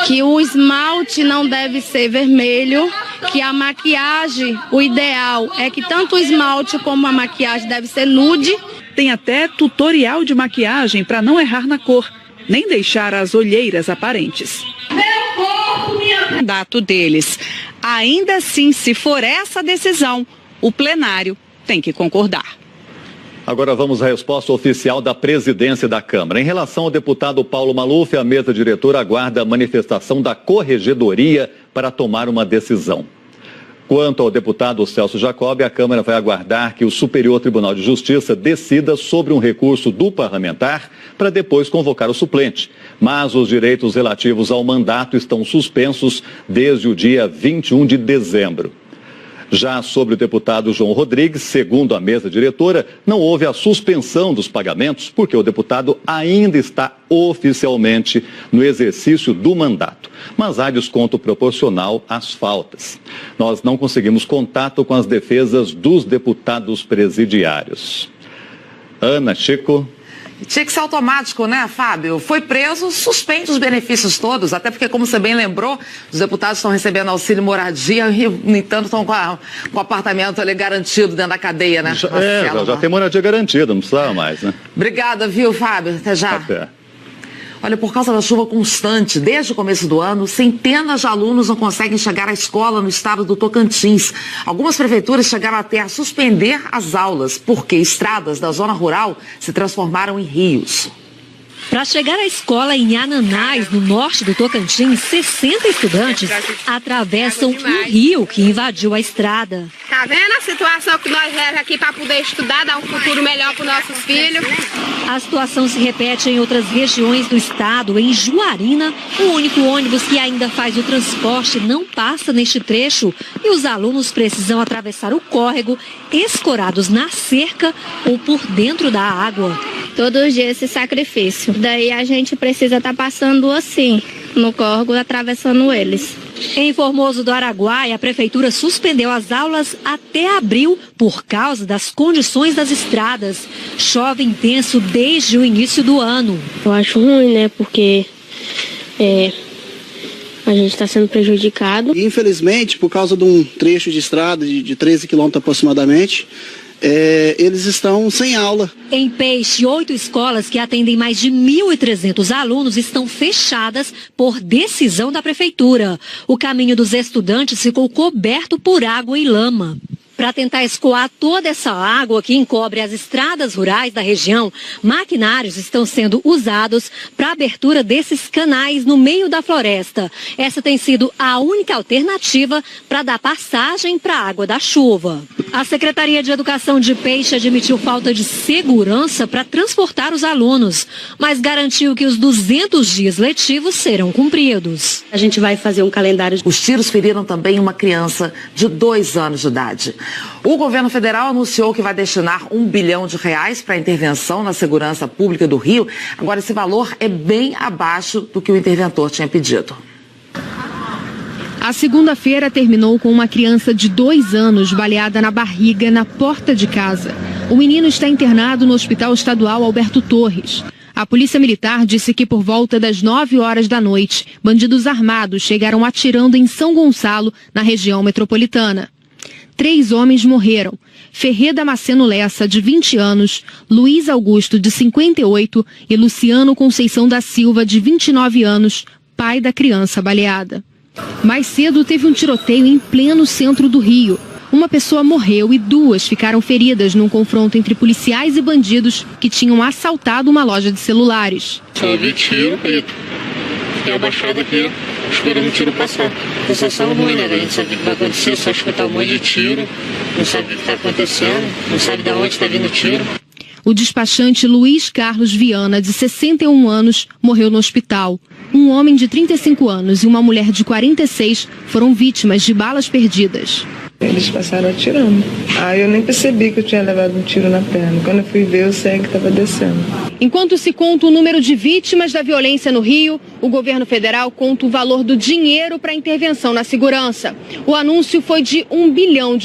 que o esmalte não deve ser vermelho, que a maquiagem, o ideal é que tanto o esmalte como a maquiagem deve ser nude. Tem até tutorial de maquiagem para não errar na cor, nem deixar as olheiras aparentes. Mandato deles. Ainda assim, se for essa decisão, o plenário tem que concordar. Agora vamos à resposta oficial da presidência da Câmara. Em relação ao deputado Paulo Maluf, a mesa diretora aguarda a manifestação da Corregedoria para tomar uma decisão. Quanto ao deputado Celso Jacob, a Câmara vai aguardar que o Superior Tribunal de Justiça decida sobre um recurso do parlamentar para depois convocar o suplente. Mas os direitos relativos ao mandato estão suspensos desde o dia 21 de dezembro. Já sobre o deputado João Rodrigues, segundo a mesa diretora, não houve a suspensão dos pagamentos porque o deputado ainda está oficialmente no exercício do mandato. Mas há desconto proporcional às faltas. Nós não conseguimos contato com as defesas dos deputados presidiários. Ana, Chico... Tinha que ser automático, né, Fábio? Foi preso, suspende os benefícios todos, até porque, como você bem lembrou, os deputados estão recebendo auxílio moradia e, no entanto, estão com o apartamento ali garantido dentro da cadeia, né? Já tem moradia garantida, não precisava mais, né? Obrigada, viu, Fábio? Até já. Até. Olha, por causa da chuva constante, desde o começo do ano, centenas de alunos não conseguem chegar à escola no estado do Tocantins. Algumas prefeituras chegaram até a suspender as aulas, porque estradas da zona rural se transformaram em rios. Para chegar à escola em Ananás, no norte do Tocantins, 60 estudantes atravessam um rio que invadiu a estrada. Tá vendo a situação que nós levamos aqui para poder estudar, dar um futuro melhor para os nossos filhos? A situação se repete em outras regiões do estado. Em Juarina, o único ônibus que ainda faz o transporte não passa neste trecho e os alunos precisam atravessar o córrego, escorados na cerca ou por dentro da água. Todos os dias esse sacrifício. Daí a gente precisa estar passando assim, no córrego, atravessando eles. Em Formoso do Araguaia, a prefeitura suspendeu as aulas até abril por causa das condições das estradas. Chove intenso desde o início do ano. Eu acho ruim, né? Porque a gente está sendo prejudicado. Infelizmente, por causa de um trecho de estrada de 13 quilômetros aproximadamente, eles estão sem aula. Em Peixe, 8 escolas que atendem mais de 1.300 alunos estão fechadas por decisão da prefeitura. O caminho dos estudantes ficou coberto por água e lama. Para tentar escoar toda essa água que encobre as estradas rurais da região, maquinários estão sendo usados para a abertura desses canais no meio da floresta. Essa tem sido a única alternativa para dar passagem para a água da chuva. A Secretaria de Educação de Peixe admitiu falta de segurança para transportar os alunos, mas garantiu que os 200 dias letivos serão cumpridos. A gente vai fazer um calendário. Os tiros feriram também uma criança de 2 anos de idade. O governo federal anunciou que vai destinar R$1 bilhão para a intervenção na segurança pública do Rio. Agora, esse valor é bem abaixo do que o interventor tinha pedido. A segunda-feira terminou com uma criança de 2 anos baleada na barriga na porta de casa. O menino está internado no Hospital Estadual Alberto Torres. A Polícia Militar disse que por volta das 9 horas da noite, bandidos armados chegaram atirando em São Gonçalo, na região metropolitana. 3 homens morreram. Ferré Damasceno Lessa, de 20 anos, Luiz Augusto, de 58 e Luciano Conceição da Silva, de 29 anos, pai da criança baleada. Mais cedo teve um tiroteio em pleno centro do Rio. Uma pessoa morreu e 2 ficaram feridas num confronto entre policiais e bandidos que tinham assaltado uma loja de celulares. Só vi tiro e fiquei abaixado aqui, esperando o tiro passar. A sensação ruim, né? A gente sabe o que vai acontecer, só escutar um monte de tiro, não sabe o que está acontecendo, não sabe de onde está vindo o tiro. O despachante Luiz Carlos Viana, de 61 anos, morreu no hospital. Um homem de 35 anos e uma mulher de 46 foram vítimas de balas perdidas. Eles passaram atirando. Eu nem percebi que eu tinha levado um tiro na perna. Quando eu fui ver, o sangue estava descendo. Enquanto se conta o número de vítimas da violência no Rio, o governo federal conta o valor do dinheiro para a intervenção na segurança. O anúncio foi de R$1 bilhão.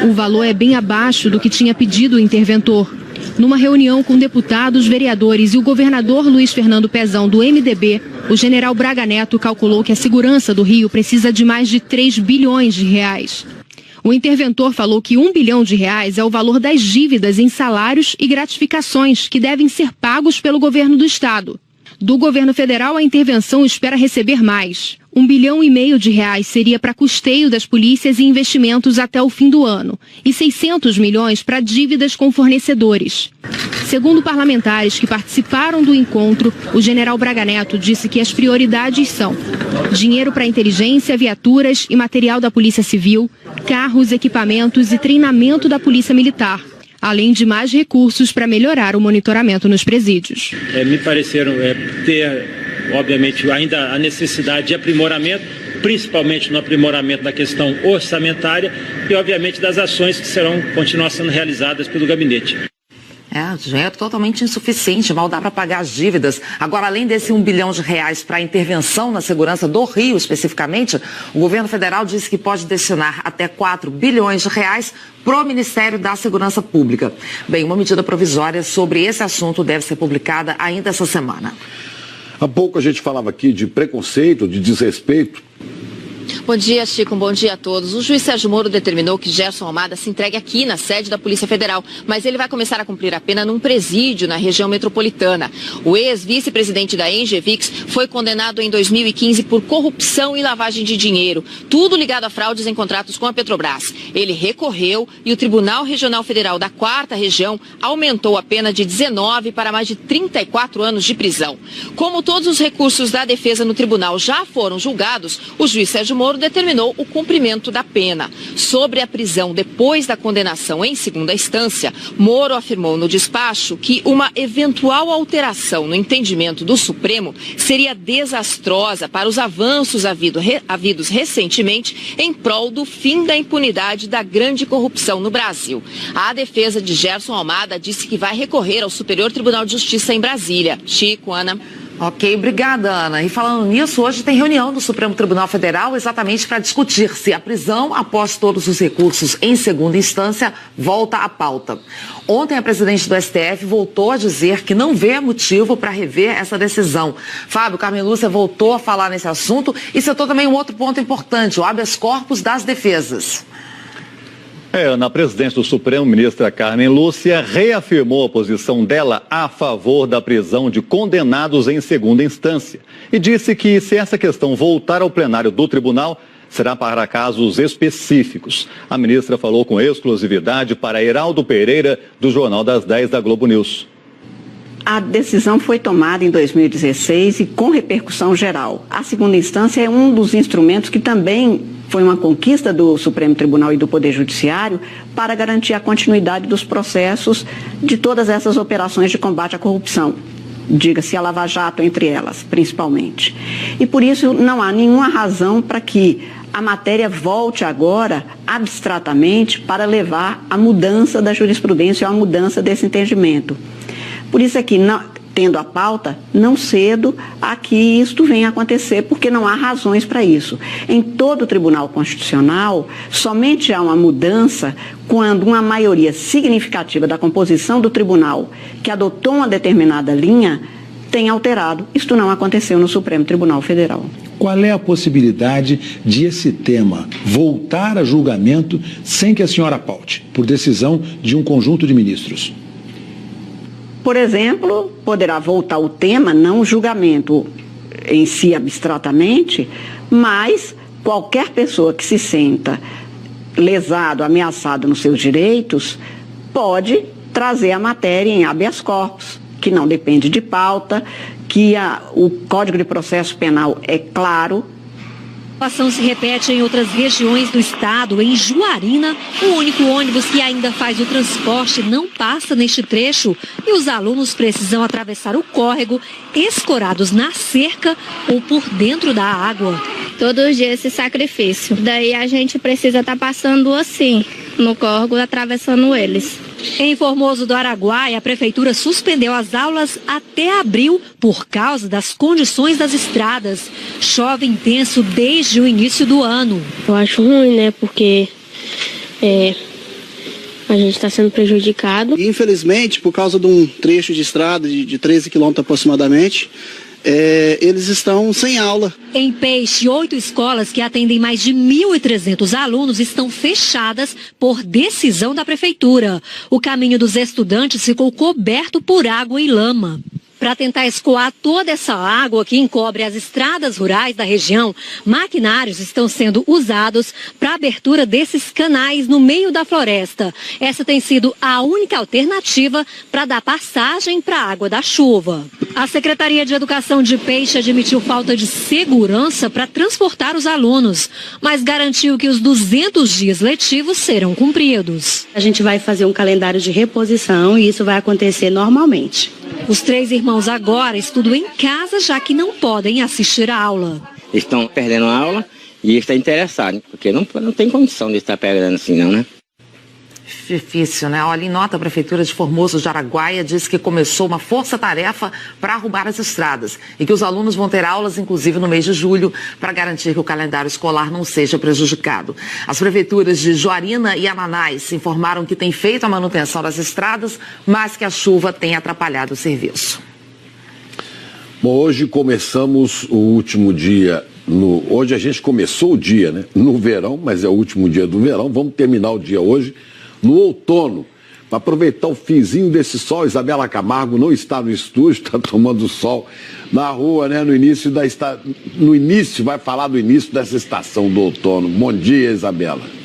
O valor é bem abaixo do que tinha pedido o interventor. Numa reunião com deputados, vereadores e o governador Luiz Fernando Pezão, do MDB, o general Braga Neto calculou que a segurança do Rio precisa de mais de R$3 bilhões. O interventor falou que R$1 bilhão é o valor das dívidas em salários e gratificações que devem ser pagos pelo governo do estado. Do governo federal, a intervenção espera receber mais. R$1,5 bilhão seria para custeio das polícias e investimentos até o fim do ano, e 600 milhões para dívidas com fornecedores. Segundo parlamentares que participaram do encontro, o general Braga Neto disse que as prioridades são dinheiro para inteligência, viaturas e material da Polícia Civil, carros, equipamentos e treinamento da Polícia Militar, além de mais recursos para melhorar o monitoramento nos presídios. Me pareceram ter, obviamente, ainda a necessidade de aprimoramento, principalmente no aprimoramento da questão orçamentária e, obviamente, das ações que serão continuar sendo realizadas pelo gabinete. Dinheiro totalmente insuficiente, mal dá para pagar as dívidas. Agora, além desse R$1 bilhão para a intervenção na segurança do Rio, especificamente, o governo federal disse que pode destinar até R$4 bilhões para o Ministério da Segurança Pública. Bem, uma medida provisória sobre esse assunto deve ser publicada ainda essa semana. Há pouco a gente falava aqui de preconceito, de desrespeito. Bom dia, Chico. Bom dia a todos. O juiz Sérgio Moro determinou que Gerson Almada se entregue aqui na sede da Polícia Federal, mas ele vai começar a cumprir a pena num presídio na região metropolitana. O ex-vice-presidente da Engevix foi condenado em 2015 por corrupção e lavagem de dinheiro, tudo ligado a fraudes em contratos com a Petrobras. Ele recorreu e o Tribunal Regional Federal da 4ª Região aumentou a pena de 19 para mais de 34 anos de prisão. Como todos os recursos da defesa no tribunal já foram julgados, o juiz Sérgio Moro determinou o cumprimento da pena. Sobre a prisão depois da condenação em segunda instância, Moro afirmou no despacho que uma eventual alteração no entendimento do Supremo seria desastrosa para os avanços havidos recentemente em prol do fim da impunidade da grande corrupção no Brasil. A defesa de Gerson Almada disse que vai recorrer ao Superior Tribunal de Justiça em Brasília. Chico, Ana. Ok, obrigada, Ana. E falando nisso, hoje tem reunião do Supremo Tribunal Federal exatamente para discutir se a prisão, após todos os recursos em segunda instância, volta à pauta. Ontem, a presidente do STF voltou a dizer que não vê motivo para rever essa decisão. Fábio, Carmen Lúcia voltou a falar nesse assunto e citou também um outro ponto importante, o habeas corpus das defesas. Na presidência do Supremo, ministra Carmen Lúcia reafirmou a posição dela a favor da prisão de condenados em segunda instância e disse que se essa questão voltar ao plenário do tribunal, será para casos específicos. A ministra falou com exclusividade para Heraldo Pereira, do Jornal das 10 da Globo News. A decisão foi tomada em 2016 e com repercussão geral. A segunda instância é um dos instrumentos que também foi uma conquista do Supremo Tribunal e do Poder Judiciário para garantir a continuidade dos processos de todas essas operações de combate à corrupção. Diga-se a Lava Jato entre elas, principalmente. E por isso não há nenhuma razão para que a matéria volte agora, abstratamente, para levar à mudança da jurisprudência ou à mudança desse entendimento. Por isso aqui, tendo a pauta, não cedo a que isto venha a acontecer, porque não há razões para isso. Em todo o Tribunal Constitucional, somente há uma mudança quando uma maioria significativa da composição do tribunal, que adotou uma determinada linha, tem alterado. Isto não aconteceu no Supremo Tribunal Federal. Qual é a possibilidade de esse tema voltar a julgamento sem que a senhora paute, por decisão de um conjunto de ministros? Por exemplo, poderá voltar o tema, não o julgamento em si abstratamente, mas qualquer pessoa que se senta lesado, ameaçado nos seus direitos, pode trazer a matéria em habeas corpus, que não depende de pauta, que o Código de Processo Penal é claro. A situação se repete em outras regiões do estado. Em Juarina, o único ônibus que ainda faz o transporte não passa neste trecho e os alunos precisam atravessar o córrego escorados na cerca ou por dentro da água. Todos os dias esse sacrifício. Daí a gente precisa estar passando assim, no córrego, atravessando eles. Em Formoso do Araguaia, a prefeitura suspendeu as aulas até abril por causa das condições das estradas. Chove intenso desde o início do ano. Eu acho ruim, né? Porque a gente está sendo prejudicado. Infelizmente, por causa de um trecho de estrada de 13 quilômetros aproximadamente, eles estão sem aula. Em Peixe, 8 escolas que atendem mais de 1.300 alunos estão fechadas por decisão da prefeitura. O caminho dos estudantes ficou coberto por água e lama. Para tentar escoar toda essa água que encobre as estradas rurais da região, maquinários estão sendo usados para a abertura desses canais no meio da floresta. Essa tem sido a única alternativa para dar passagem para a água da chuva. A Secretaria de Educação de Peixe admitiu falta de segurança para transportar os alunos, mas garantiu que os 200 dias letivos serão cumpridos. A gente vai fazer um calendário de reposição e isso vai acontecer normalmente. Os 3 irmãos agora estudam em casa, já que não podem assistir a aula. Estão perdendo a aula e estão interessados, porque não tem condição de estar perdendo assim não, né? Difícil, né? Olha, em nota, a Prefeitura de Formoso de Araguaia diz que começou uma força-tarefa para arrumar as estradas e que os alunos vão ter aulas, inclusive no mês de julho, para garantir que o calendário escolar não seja prejudicado. As prefeituras de Juarina e Ananás informaram que têm feito a manutenção das estradas, mas que a chuva tem atrapalhado o serviço. Bom, hoje começamos o último dia. Hoje a gente começou o dia, né? No verão, mas é o último dia do verão. Vamos terminar o dia hoje no outono, para aproveitar o finzinho desse sol. Isabela Camargo não está no estúdio, está tomando sol na rua, né? No início, vai falar do início dessa estação do outono. Bom dia, Isabela.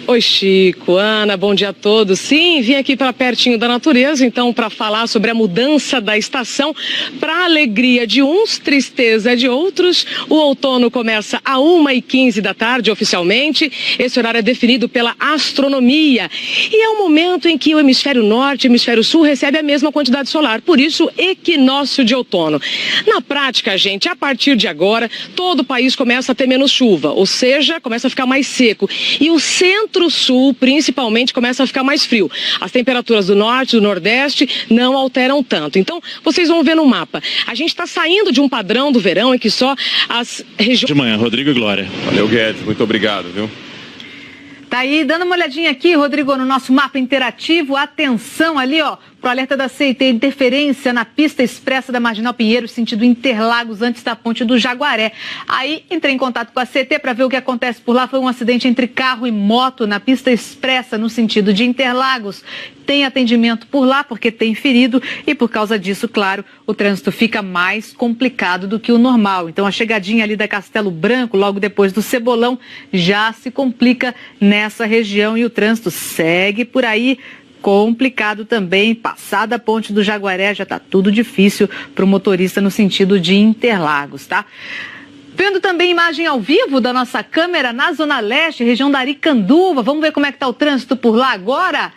Oi, Chico, Ana, bom dia a todos. Sim, vim aqui para pertinho da natureza, então, para falar sobre a mudança da estação. Para alegria de uns, tristeza de outros, o outono começa às 1h15 da tarde, oficialmente. Esse horário é definido pela astronomia. E é um momento em que o hemisfério norte e o hemisfério sul recebem a mesma quantidade solar, por isso, equinócio de outono. Na prática, gente, a partir de agora, todo o país começa a ter menos chuva, ou seja, começa a ficar mais seco. E o centro-sul, principalmente, começa a ficar mais frio. As temperaturas do norte e do nordeste não alteram tanto. Então, vocês vão ver no mapa. A gente está saindo de um padrão do verão em que só as regiões... De manhã, Rodrigo e Glória. Valeu, Guedes. Muito obrigado, viu? Tá aí, dando uma olhadinha aqui, Rodrigo, no nosso mapa interativo. Atenção ali, ó, pro alerta da CET, interferência na pista expressa da Marginal Pinheiro, sentido Interlagos, antes da ponte do Jaguaré. Aí, entrei em contato com a CET para ver o que acontece por lá. Foi um acidente entre carro e moto na pista expressa, no sentido de Interlagos. Tem atendimento por lá, porque tem ferido, e por causa disso, claro, o trânsito fica mais complicado do que o normal. Então, a chegadinha ali da Castelo Branco, logo depois do Cebolão, já se complica nessa região e o trânsito segue por aí complicado também. Passada a ponte do Jaguaré, já está tudo difícil para o motorista no sentido de Interlagos, tá? Vendo também imagem ao vivo da nossa câmera na Zona Leste, região da Aricanduva. Vamos ver como é que está o trânsito por lá agora?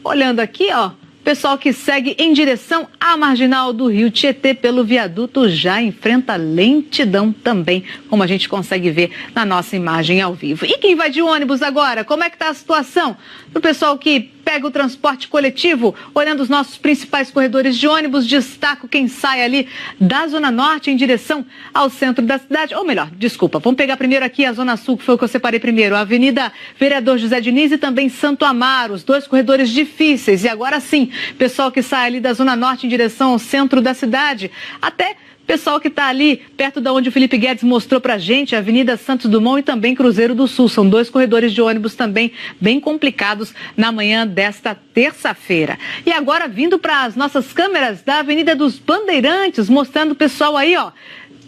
Olhando aqui, ó, pessoal que segue em direção à marginal do Rio Tietê pelo viaduto já enfrenta lentidão também, como a gente consegue ver na nossa imagem ao vivo. E quem vai de ônibus agora? Como é que está a situação? Para o pessoal que pega o transporte coletivo, olhando os nossos principais corredores de ônibus, destaco quem sai ali da Zona Norte em direção ao centro da cidade. Ou melhor, desculpa, vamos pegar primeiro aqui a Zona Sul, que foi o que eu separei primeiro. A Avenida Vereador José Diniz e também Santo Amaro, os dois corredores difíceis. E agora sim, pessoal que sai ali da Zona Norte em direção ao centro da cidade, até pessoal que está ali perto de onde o Felipe Guedes mostrou para a gente, a Avenida Santos Dumont e também Cruzeiro do Sul. São dois corredores de ônibus também bem complicados na manhã desta terça-feira. E agora vindo para as nossas câmeras da Avenida dos Bandeirantes, mostrando o pessoal aí, ó,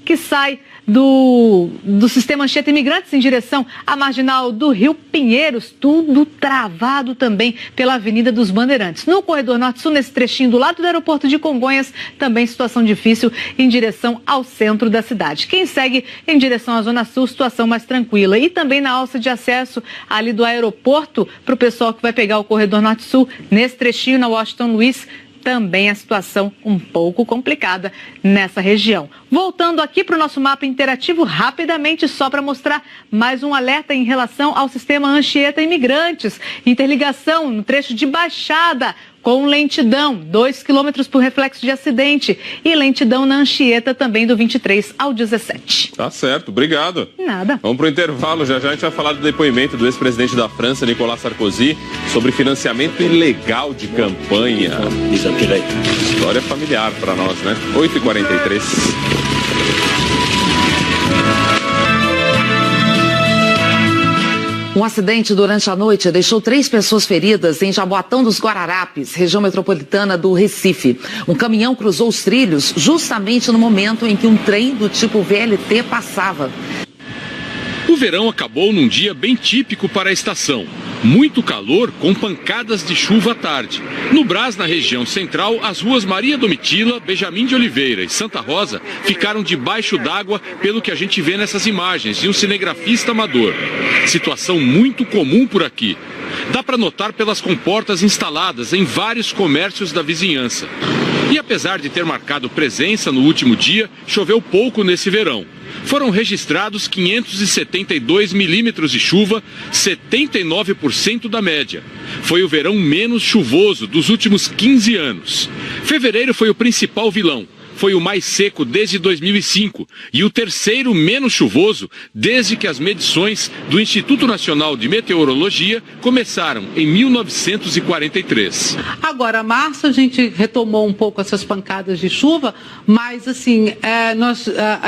que sai do sistema Anchieta Imigrantes em direção à marginal do Rio Pinheiros, tudo travado também pela Avenida dos Bandeirantes. No corredor Norte-Sul, nesse trechinho do lado do aeroporto de Congonhas, também situação difícil em direção ao centro da cidade. Quem segue em direção à Zona Sul, situação mais tranquila. E também na alça de acesso ali do aeroporto, para o pessoal que vai pegar o corredor Norte-Sul, nesse trechinho na Washington Luiz, também a situação um pouco complicada nessa região. Voltando aqui para o nosso mapa interativo, rapidamente, só para mostrar mais um alerta em relação ao sistema Anchieta Imigrantes. Interligação no trecho de Baixada, com lentidão, 2 km por reflexo de acidente. E lentidão na Anchieta também do 23 ao 17. Tá certo, obrigado. Nada. Vamos pro intervalo, já a gente vai falar do depoimento do ex-presidente da França, Nicolas Sarkozy, sobre financiamento ilegal de campanha. História familiar para nós, né? 8h43. Um acidente durante a noite deixou 3 pessoas feridas em Jaboatão dos Guararapes, região metropolitana do Recife. Um caminhão cruzou os trilhos justamente no momento em que um trem do tipo VLT passava. O verão acabou num dia bem típico para a estação. Muito calor com pancadas de chuva à tarde. No Brás, na região central, as ruas Maria Domitila, Benjamin de Oliveira e Santa Rosa ficaram debaixo d'água pelo que a gente vê nessas imagens de um cinegrafista amador. Situação muito comum por aqui. Dá para notar pelas comportas instaladas em vários comércios da vizinhança. E apesar de ter marcado presença no último dia, choveu pouco nesse verão. Foram registrados 572 milímetros de chuva, 79% da média. Foi o verão menos chuvoso dos últimos 15 anos. Fevereiro foi o principal vilão. Foi o mais seco desde 2005 e o terceiro menos chuvoso desde que as medições do Instituto Nacional de Meteorologia começaram em 1943. Agora, março, a gente retomou um pouco essas pancadas de chuva, mas assim,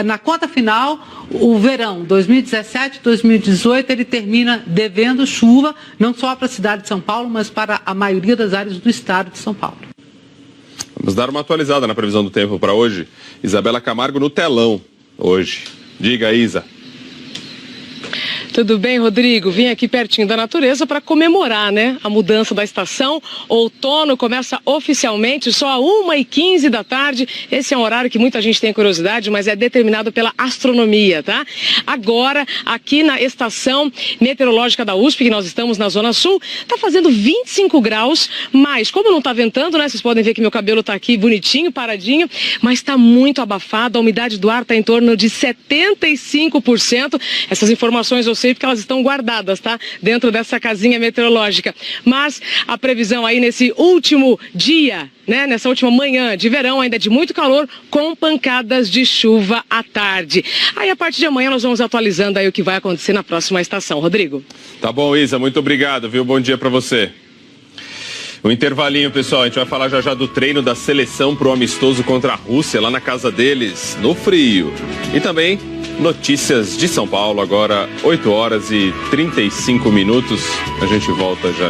na conta final, o verão 2017-2018, ele termina devendo chuva, não só para a cidade de São Paulo, mas para a maioria das áreas do estado de São Paulo. Vamos dar uma atualizada na previsão do tempo para hoje. Isabela Camargo no telão hoje. Diga, Isa. Tudo bem, Rodrigo? Vim aqui pertinho da natureza para comemorar, né? A mudança da estação. Outono começa oficialmente só às 1h15 da tarde. Esse é um horário que muita gente tem curiosidade, mas é determinado pela astronomia, tá? Agora, aqui na estação meteorológica da USP, que nós estamos na Zona Sul, tá fazendo 25 graus, mas como não tá ventando, né? Vocês podem ver que meu cabelo tá aqui bonitinho, paradinho, mas tá muito abafado. A umidade do ar tá em torno de 75%. Essas informações eu sei porque elas estão guardadas, tá? Dentro dessa casinha meteorológica. Mas a previsão aí nesse último dia, né? Nessa última manhã de verão, ainda de muito calor, com pancadas de chuva à tarde. Aí a partir de amanhã nós vamos atualizando aí o que vai acontecer na próxima estação. Rodrigo? Tá bom, Isa, muito obrigado, viu? Bom dia pra você. Um intervalinho, pessoal, a gente vai falar já do treino da seleção pro amistoso contra a Rússia, lá na casa deles, no frio. E também notícias de São Paulo, agora 8h35. A gente volta já.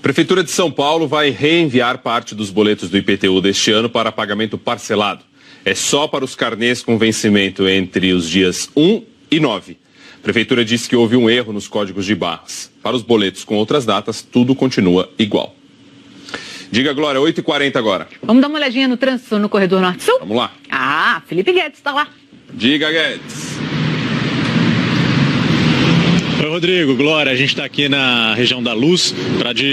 Prefeitura de São Paulo vai reenviar parte dos boletos do IPTU deste ano para pagamento parcelado. É só para os carnês com vencimento entre os dias 1 e 9. A Prefeitura disse que houve um erro nos códigos de barras. Para os boletos com outras datas, tudo continua igual. Diga, Glória, 8h40 agora. Vamos dar uma olhadinha no trânsito no corredor Norte-Sul? Vamos lá. Ah, Felipe Guedes está lá. Diga, Guedes. Oi, Rodrigo, Glória, a gente está aqui na região da Luz,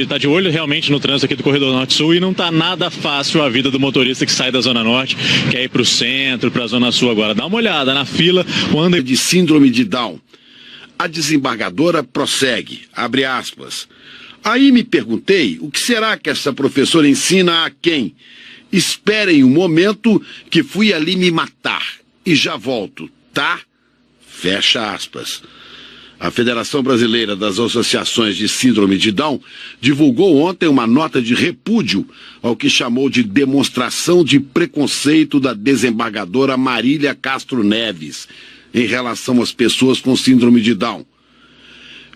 tá de olho realmente no trânsito aqui do Corredor Norte-Sul e não tá nada fácil a vida do motorista que sai da Zona Norte, quer ir para o centro, para a Zona Sul agora. Dá uma olhada na fila, o de síndrome de Down. A desembargadora prossegue, abre aspas. Aí me perguntei, o que será que essa professora ensina a quem? Esperem um momento que fui ali me matar e já volto, tá? Fecha aspas. A Federação Brasileira das Associações de Síndrome de Down divulgou ontem uma nota de repúdio ao que chamou de demonstração de preconceito da desembargadora Marília Castro Neves em relação às pessoas com síndrome de Down.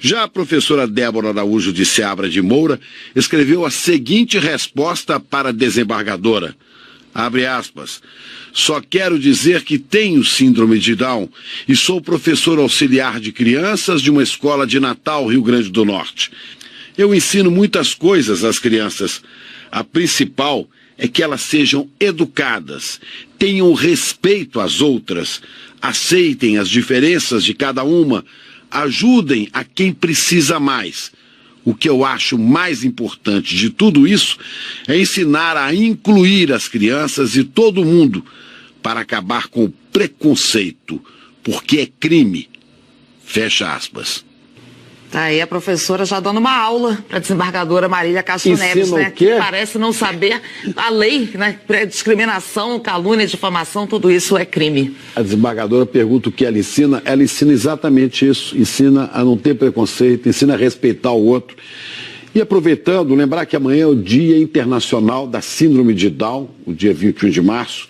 Já a professora Débora Araújo de Seabra de Moura escreveu a seguinte resposta para a desembargadora. Abre aspas. Só quero dizer que tenho síndrome de Down e sou professor auxiliar de crianças de uma escola de Natal, Rio Grande do Norte. Eu ensino muitas coisas às crianças. A principal é que elas sejam educadas, tenham respeito às outras, aceitem as diferenças de cada uma, ajudem a quem precisa mais. O que eu acho mais importante de tudo isso é ensinar a incluir as crianças e todo mundo para acabar com o preconceito, porque é crime. Fecha aspas. Tá aí a professora já dando uma aula para a desembargadora Marília Castro Neves, né? Que parece não saber a lei, né? Discriminação, calúnia, difamação, tudo isso é crime. A desembargadora pergunta o que ela ensina exatamente isso, ensina a não ter preconceito, ensina a respeitar o outro. E aproveitando, lembrar que amanhã é o Dia Internacional da Síndrome de Down, o dia 21 de março.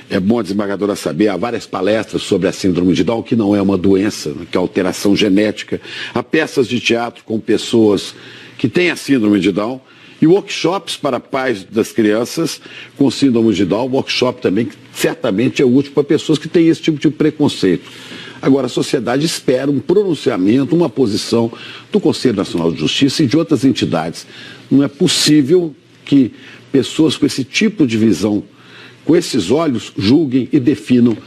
É bom a desembargadora saber, há várias palestras sobre a síndrome de Down, que não é uma doença, que é alteração genética. Há peças de teatro com pessoas que têm a síndrome de Down e workshops para pais das crianças com síndrome de Down, workshop também que certamente é útil para pessoas que têm esse tipo de preconceito. Agora, a sociedade espera um pronunciamento, uma posição do Conselho Nacional de Justiça e de outras entidades. Não é possível que pessoas com esse tipo de visão, com esses olhos, julguem e definam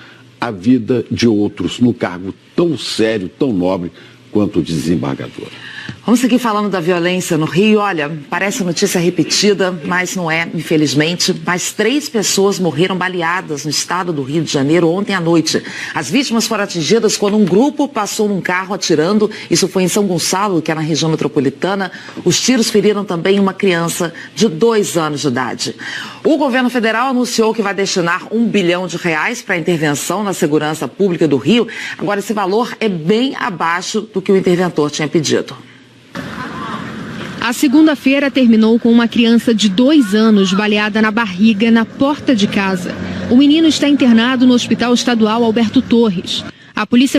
a vida de outros num cargo tão sério, tão nobre quanto o de desembargador. Vamos seguir falando da violência no Rio. Olha, parece notícia repetida, mas não é, infelizmente. Mais 3 pessoas morreram baleadas no estado do Rio de Janeiro ontem à noite. As vítimas foram atingidas quando um grupo passou num carro atirando. Isso foi em São Gonçalo, que é na região metropolitana. Os tiros feriram também uma criança de 2 anos de idade. O governo federal anunciou que vai destinar R$1 bilhão para a intervenção na segurança pública do Rio. Agora, esse valor é bem abaixo do que o interventor tinha pedido. A segunda-feira terminou com uma criança de 2 anos baleada na barriga na porta de casa. O menino está internado no Hospital Estadual Alberto Torres. A polícia